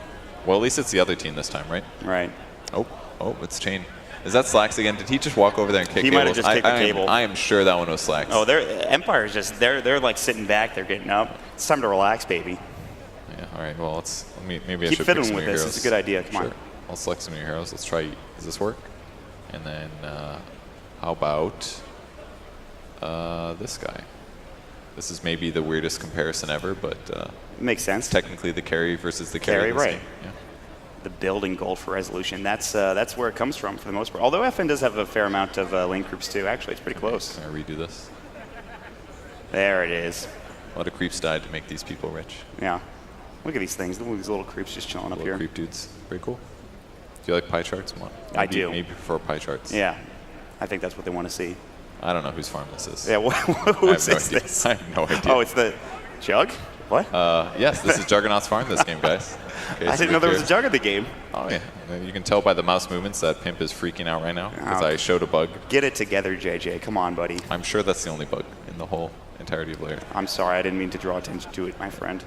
Well, at least it's the other team this time, right? Right. Oh, it's Chain. Is that Slacks again? Did he just walk over there and kick He might have just kicked the cable. I am sure that one was Slacks. Oh, Empire's just, they're like sitting back, they're getting up. It's time to relax, baby. Yeah, all right, well, maybe I Keep should fiddling pick some with of your this. heroes. It's a good idea. Come on. I'll select some of your heroes. Let's try, does this work? And then how about this guy? This is maybe the weirdest comparison ever, but makes sense. Technically the carry versus the carry. Right. Yeah. The building gold for resolution. That's where it comes from for the most part. Although FN does have a fair amount of lane groups too. Actually, it's pretty close. Can I redo this? There it is. A lot of creeps died to make these people rich. Yeah. Look at these things. Look at these little creeps just chilling up here. Creep dudes. Very cool. Do you like pie charts? I do. Maybe prefer pie charts. Yeah. I think that's what they want to see. I don't know whose farm this is. Yeah. Whose is this? I have no idea. Oh, it's the Jug? What? Yes, this is Juggernaut's farm this game, guys. Okay, I didn't know there was a Jug in the game. Oh, yeah. You can tell by the mouse movements that Pimp is freaking out right now because I showed a bug. Get it together, JJ. Come on, buddy. I'm sure that's the only bug in the whole entirety of Lair. I'm sorry. I didn't mean to draw attention to it, my friend.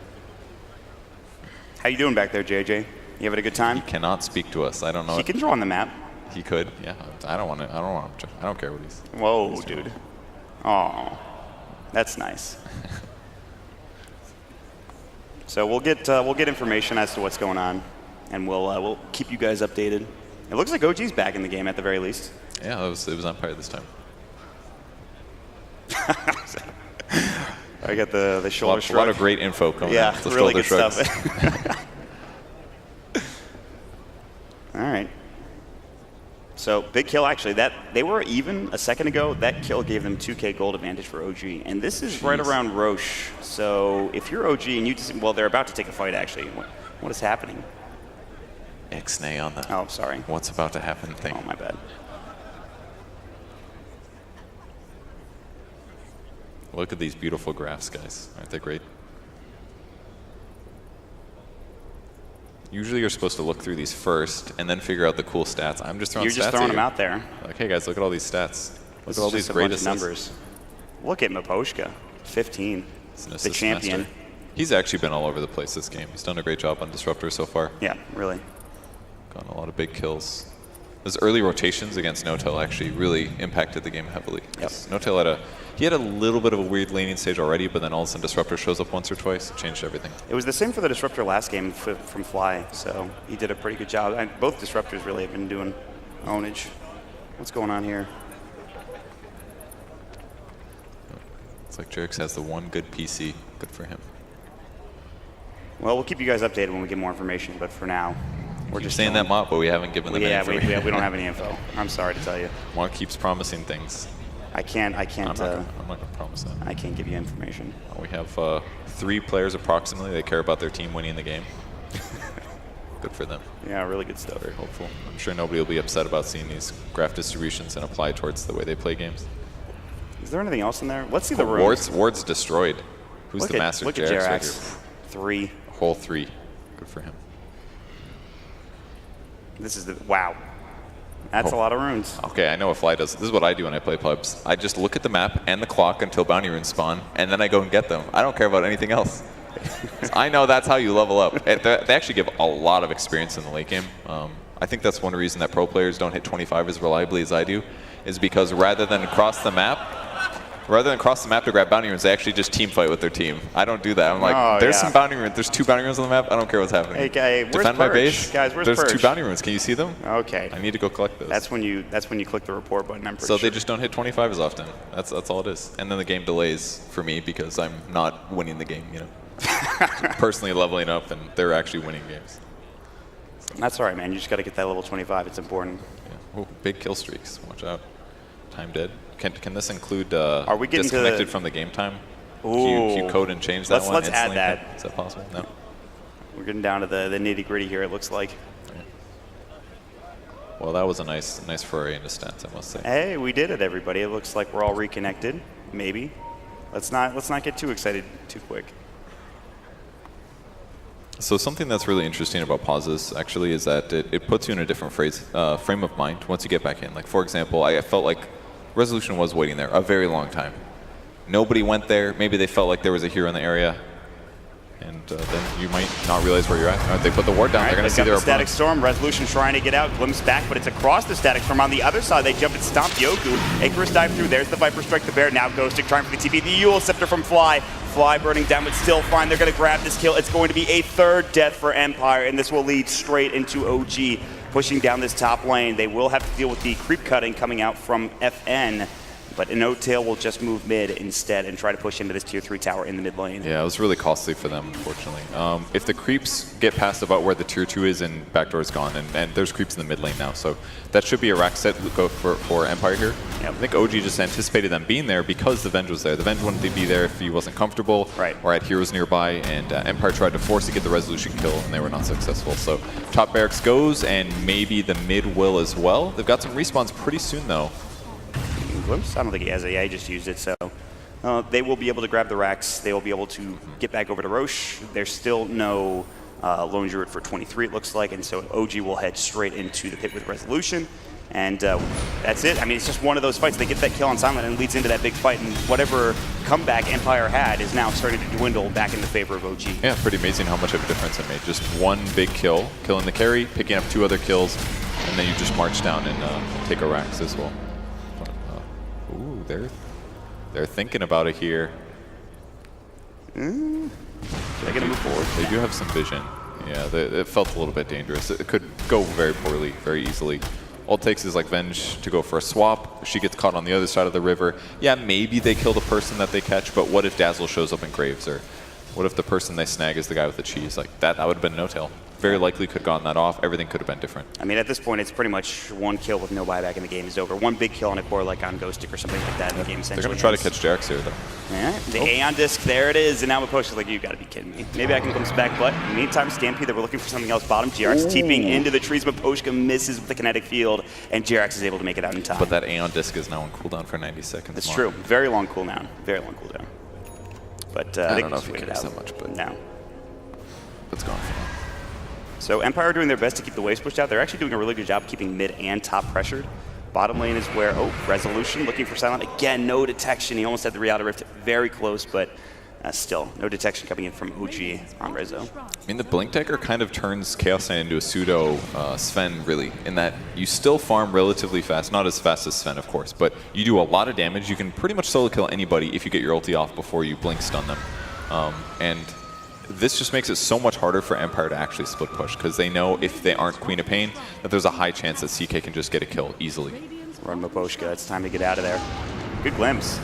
How you doing back there, JJ? You having a good time? He cannot speak to us. I don't know. He can draw on the map. He could. Yeah. I don't want to. I don't care what he's. Whoa, dude. Oh, that's nice. So we'll get information as to what's going on, and we'll keep you guys updated. It looks like OG's back in the game at the very least. Yeah, it was Empire this time. I got the A shoulder lot shrug. of great info coming Yeah, out. The really shoulder good shrugs. stuff. All right. So big kill actually. That they were even a second ago. That kill gave them 2K gold advantage for OG, and this is right around Roche. So if you're OG and you just well, they're about to take a fight actually. What is happening? Ixnay on the Oh, sorry. what's about to happen thing. Oh, my bad. Look at these beautiful graphs, guys. Aren't they great? Usually you're supposed to look through these first and then figure out the cool stats. I'm just throwing You're stats just throwing at them you. out there. Like, hey guys, look at all these stats. Look This at all is these just a great bunch of assists. numbers. Look at Maposhka, 15, He's an the assist champion. master. He's actually been all over the place this game. He's done a great job on Disruptor so far. Yeah, really. Gotten a lot of big kills. Those early rotations against Notel actually really impacted the game heavily. Yep. Notel had a little bit of a weird laning stage already, but then all of a sudden Disruptor shows up once or twice. It changed everything. It was the same for the Disruptor last game from Fly, so he did a pretty good job. And both Disruptors really have been doing ownage. What's going on here? It's like Jerix has the one good PC. Good for him. Well, we'll keep you guys updated when we get more information, but for now, we're You're just saying that, Mott, but we haven't given them yeah, any information. we don't have any info. I'm sorry to tell you. Mott keeps promising things. I can't. I'm not gonna promise that. I can't give you information. We have 3 players approximately. They care about their team winning the game. Good for them. Yeah, really good stuff. Very hopeful. I'm sure nobody will be upset about seeing these graph distributions and apply towards the way they play games. Is there anything else in there? Let's see the runes. Ward's destroyed. Who's the master? Look at Jerax right Jerax. here. 3. Whole 3. Good for him. This is the wow. That's a lot of runes. Okay, I know what Fly does. This is what I do when I play pubs. I just look at the map and the clock until bounty runes spawn, and then I go and get them. I don't care about anything else. I know that's how you level up. They actually give a lot of experience in the late game. I think that's one reason that pro players don't hit 25 as reliably as I do, is because rather than cross the map to grab bounty runes, they actually just team fight with their team. I don't do that. I'm like, there's some bounty runes. There's 2 bounty runes on the map. I don't care what's happening. Hey, guy, where's Defend my Purge? base. Guys, where's There's Purge? 2 bounty runes. Can you see them? Okay. I need to go collect those. That's when you click the report button. I'm pretty So sure. they just don't hit 25 as often. That's all it is. And then the game delays for me because I'm not winning the game, you know. Personally leveling up, and they're actually winning games. That's all right, man. You just got to get that level 25. It's important. Yeah. Ooh, big kill streaks. Watch out. Time dead. Can this include Are we getting disconnected from the game time? Ooh. Q code and change that one? Let's add instantly? that. Is that possible? No. We're getting down to the nitty gritty here. It looks like. Yeah. Well, that was a nice foray into stats, I must say. Hey, we did it, everybody. It looks like we're all reconnected. Maybe. Let's not get too excited too quick. So something that's really interesting about pauses actually is that it puts you in a different frame of mind once you get back in. Like, for example, I felt like Resolution was waiting there a very long time. Nobody went there. Maybe they felt like there was a hero in the area. And then you might not realize where you're at. All right, they put the ward down. They're going to see their Static opponent. Storm. Resolution trying to get out. Glimpse back, but it's across the Static Storm. On the other side, they jump and stomp Yoku. Icarus dive through. There's the Viper Strike. The Bear now goes to trying for the TP. The Yule Scepter from Fly. Fly burning down, but still fine. They're going to grab this kill. It's going to be a 3rd death for Empire, and this will lead straight into OG pushing down this top lane. They will have to deal with the creep cutting coming out from FN. But Notail will just move mid instead and try to push into this tier 3 tower in the mid lane. Yeah, it was really costly for them, unfortunately. If the creeps get past about where the tier 2 is and backdoor is gone, and there's creeps in the mid lane now, so that should be a rack set go for Empire here. Yep. I think OG just anticipated them being there because the Venge was there. The Venge wouldn't be there if he wasn't comfortable or had heroes nearby, and Empire tried to force to get the resolution kill, and they were not successful. So top barracks goes, and maybe the mid will as well. They've got some respawns pretty soon, though. Glimpse? I don't think he has it. Yeah, he just used it. So they will be able to grab the racks. They will be able to get back over to Roche. There's still no Lone Druid for 23, it looks like. And so OG will head straight into the pit with Resolution. And that's it. I mean, it's just one of those fights. They get that kill on Silent and it leads into that big fight. And whatever comeback Empire had is now starting to dwindle back in the favor of OG. Yeah, pretty amazing how much of a difference it made. Just one big kill, killing the carry, picking up 2 other kills, and then you just march down and take a racks as well. Ooh, they're thinking about it here. They're going to move forward. They do have some vision. Yeah, it felt a little bit dangerous. It could go very poorly, very easily. All it takes is like Venge to go for a swap. She gets caught on the other side of the river. Yeah, maybe they kill the person that they catch, but what if Dazzle shows up in Graves? Or what if the person they snag is the guy with the cheese? Like that would have been no-tail. Very likely could have gotten that off. Everything could have been different. I mean, at this point, it's pretty much one kill with no buyback and the game is over. One big kill on a core like on Ghostic or something like that. The game essentially They're going to try to catch Jax here, though. Yeah, the Aeon Disc, there it is. And now Maposh is like, you got to be kidding me. Maybe I can come back, but in the meantime, Stampede, they were looking for something else. Bottom, JRX TPing into the trees. Maposhka misses with the kinetic field, and JRX is able to make it out in time. But that Aeon Disc is now on cooldown for 90 seconds. That's true. Very long cooldown. Very long cooldown. But I don't know if he cares that much, but no. It's gone for now. So Empire are doing their best to keep the waves pushed out. They're actually doing a really good job keeping mid and top pressured. Bottom lane is where, Resolution looking for Silent. Again, no detection. He almost had the Reality Rift very close, but still, no detection coming in from OG on Rezo. I mean, the Blink Dagger kind of turns Chaos Knight into a pseudo Sven, really, in that you still farm relatively fast. Not as fast as Sven, of course, but you do a lot of damage. You can pretty much solo kill anybody if you get your ulti off before you Blink stun them. And this just makes it so much harder for Empire to actually split push, because they know if they aren't Queen of Pain, that there's a high chance that CK can just get a kill easily. Run Maposhka, it's time to get out of there. Good glimpse.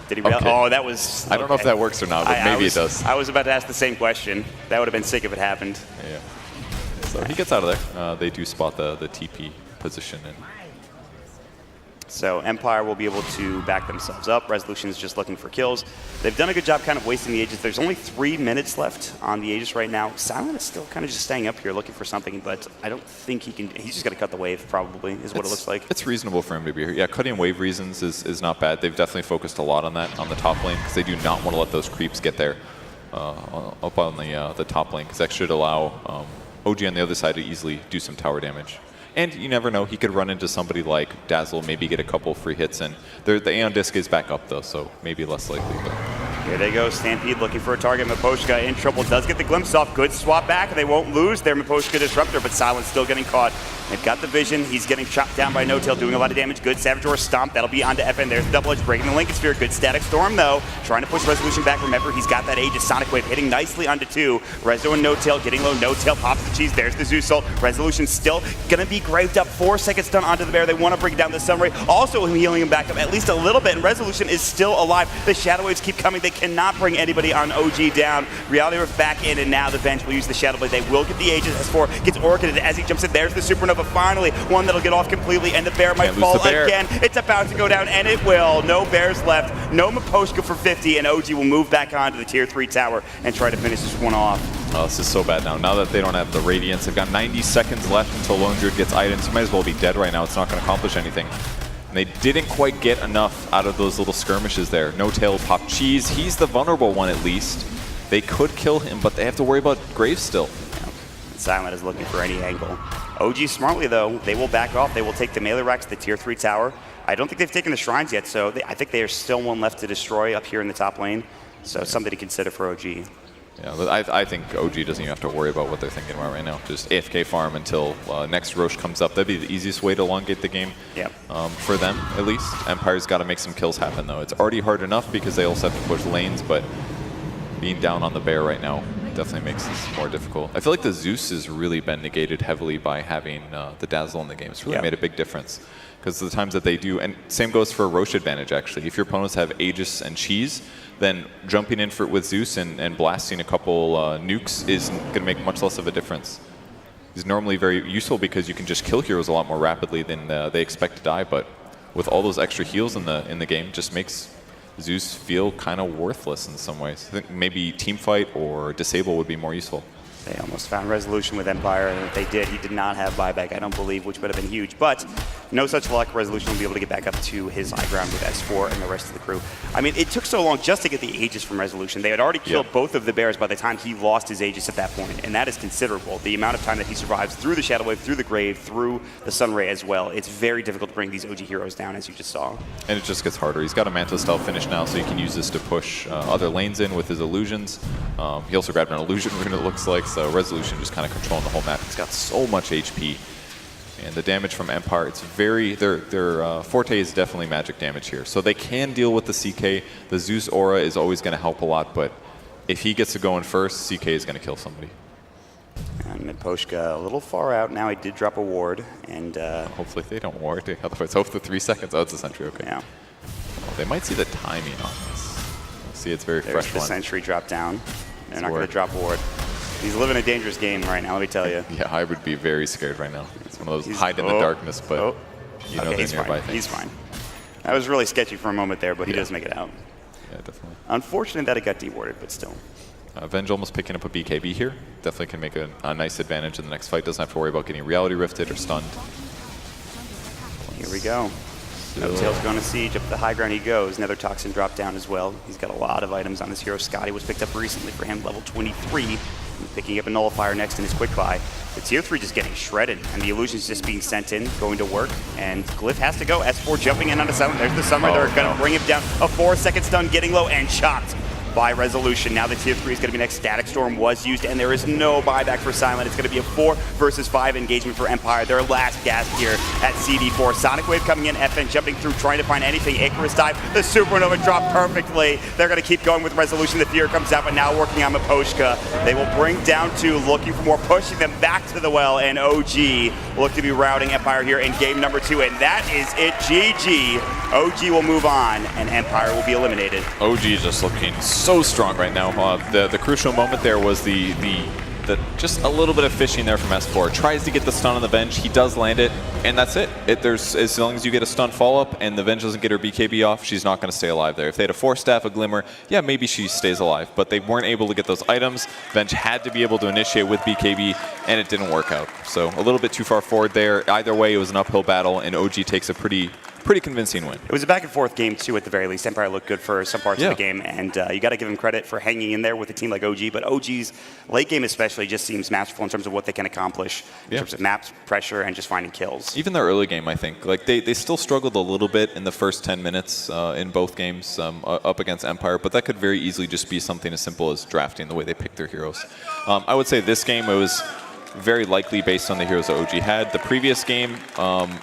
Did he realize? Oh, that was... I don't know if that works or not, but maybe it does. I was about to ask the same question. That would have been sick if it happened. Yeah. So he gets out of there. They do spot the TP position. And so Empire will be able to back themselves up. Resolution is just looking for kills. They've done a good job kind of wasting the Aegis. There's only 3 minutes left on the Aegis right now. Silent is still kind of just staying up here looking for something, but I don't think he can. He's just going to cut the wave, probably, is what it looks like. It's reasonable for him to be here. Yeah, cutting wave reasons is not bad. They've definitely focused a lot on that on the top lane, because they do not want to let those creeps get there up on the top lane, because that should allow OG on the other side to easily do some tower damage. And you never know, he could run into somebody like Dazzle, maybe get a couple free hits, and the Aeon Disc is back up though, so maybe less likely. But here they go, Stampede looking for a target. Maposhka in trouble, does get the glimpse off. Good swap back, and they won't lose their Maposhka Disruptor, but Silent's still getting caught. They've got the vision, he's getting chopped down by No-Tail, doing a lot of damage. Good Savage Roar stomp, that'll be onto FN. There's the double edge, breaking the Lincoln Sphere. Good Static Storm though, trying to push Resolution back. Remember, he's got that Aegis Sonic Wave hitting nicely onto 2. Rezo and No-Tail getting low, No-Tail pops the cheese. There's the Zeus ult. Resolution still gonna be graved up. 4 seconds stun onto the bear. They want to bring down the Sunray. Also healing him back up at least a little bit, and Resolution is still alive. The Shadow Waves keep coming. They cannot bring anybody on OG down. Reality Rift back in, and now the Venge will use the Shadow Blade. They will get the Aegis. S4 gets orchided as he jumps in. There's the Supernova finally. One that'll get off completely, and the bear might fall again. It's about to go down, and it will. No bears left. No Maposhka for 50, and OG will move back onto the tier 3 tower and try to finish this one off. Oh, this is so bad now. Now that they don't have the Radiance, they've got 90 seconds left until Lone Druid gets items. You might as well be dead right now. It's not going to accomplish anything. And they didn't quite get enough out of those little skirmishes there. No-Tail pop cheese. He's the vulnerable one at least. They could kill him, but they have to worry about Graves still. Silent is looking for any angle. OG smartly though, they will back off. They will take the melee racks to the tier 3 tower. I don't think they've taken the shrines yet, so I think there's still one left to destroy up here in the top lane. So something to consider for OG. Yeah, but I think OG doesn't even have to worry about what they're thinking about right now. Just AFK farm until next Roche comes up. That'd be the easiest way to elongate the game. Yep. For them, at least. Empire's got to make some kills happen, though. It's already hard enough because they also have to push lanes, but being down on the bear right now definitely makes this more difficult. I feel like the Zeus has really been negated heavily by having the Dazzle in the game. It's really made a big difference. Because the times that they do, and same goes for Roche advantage actually. If your opponents have Aegis and Cheese, then jumping in for it with Zeus and blasting a couple nukes is going to make much less of a difference. He's normally very useful because you can just kill heroes a lot more rapidly than they expect to die, but with all those extra heals in the game, just makes Zeus feel kind of worthless in some ways. I think maybe Teamfight or Disable would be more useful. They almost found Resolution with Empire, and if they did, he did not have buyback, I don't believe, which would have been huge. But no such luck. Resolution will be able to get back up to his high ground with S4 and the rest of the crew. I mean, it took so long just to get the Aegis from Resolution. They had already killed both of the bears by the time he lost his Aegis at that point, and that is considerable. The amount of time that he survives through the Shadow Wave, through the Grave, through the Sunray as well. It's very difficult to bring these OG heroes down, as you just saw. And it just gets harder. He's got a Manta Stealth finish now, so he can use this to push other lanes in with his illusions. He also grabbed an illusion rune, it looks like, so Resolution just kind of controlling the whole map. He's got so much HP. And the damage from Empire, it's very, their forte is definitely magic damage here. So they can deal with the CK. The Zeus aura is always going to help a lot, but if he gets to go in first, CK is going to kill somebody. And And Poshka a little far out now. He did drop a ward, and Hopefully they don't ward. Otherwise, hope the 3 seconds. Oh, it's a sentry. Okay. yeah. Well, they might see the timing on this. See, it's very There's fresh the one. sentry drop down. They're not going ward. to drop a ward. He's living a dangerous game right now, let me tell you. Yeah, I would be very scared right now. It's one of those He's- hide in the darkness, but you know okay, the he's nearby fine. things. He's fine. That was really sketchy for a moment there, but he Yeah. does make it out. Yeah, definitely. Unfortunate that it got dewarded, but still. Venge almost picking up a BKB here. Definitely can make a nice advantage in the next fight. Doesn't have to worry about getting reality rifted or stunned. Here we go. Tail's going to siege. Up the high ground he goes. Another toxin drop down as well. He's got a lot of items on this hero. Scotty was picked up recently for him, level 23. And picking up a nullifier next in his quick buy. The tier 3 just getting shredded, and the illusion's just being sent in, going to work. And Glyph has to go. S4 jumping in on the summon. There's the summer. They're going to bring him down. A 4-second stun, getting low and chopped by Resolution. Now the tier 3 is going to be next. Static Storm was used, and there is no buyback for Silent. It's going to be a 4 versus 5 engagement for Empire. Their last gasp here at CD4. Sonic Wave coming in, FN jumping through, trying to find anything. Icarus dive, the Supernova dropped perfectly. They're going to keep going with Resolution. The fear comes out, but now working on Miposhka. They will bring down 2, looking for more, pushing them back to the well, and OG look to be routing Empire here in game number 2, and that is it. GG. OG will move on, and Empire will be eliminated. OG just looking so strong right now. The crucial moment there was the just a little bit of fishing there from S4. Tries to get the stun on the Venge. He does land it, and that's it. There's as long as you get a stun follow-up and the Venge doesn't get her BKB off, she's not going to stay alive there. If they had a Force Staff, a Glimmer, yeah, maybe she stays alive. But they weren't able to get those items. Venge had to be able to initiate with BKB, and it didn't work out. So a little bit too far forward there. Either way, it was an uphill battle, and OG takes a pretty convincing win. It was a back and forth game too at the very least. Empire looked good for some parts of the game, and you got to give them credit for hanging in there with a team like OG, but OG's late game especially just seems masterful in terms of what they can accomplish in terms of maps, pressure, and just finding kills. Even their early game, I think, like they still struggled a little bit in the first 10 minutes in both games up against Empire, but that could very easily just be something as simple as drafting the way they pick their heroes. I would say this game, it was very likely based on the heroes that OG had. The previous game,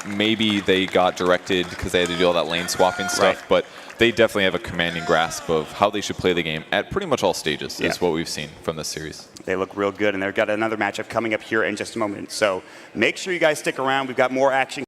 maybe they got directed because they had to do all that lane swapping stuff, but they definitely have a commanding grasp of how they should play the game at pretty much all stages, is what we've seen from this series. They look real good, and they've got another matchup coming up here in just a moment. So make sure you guys stick around. We've got more action.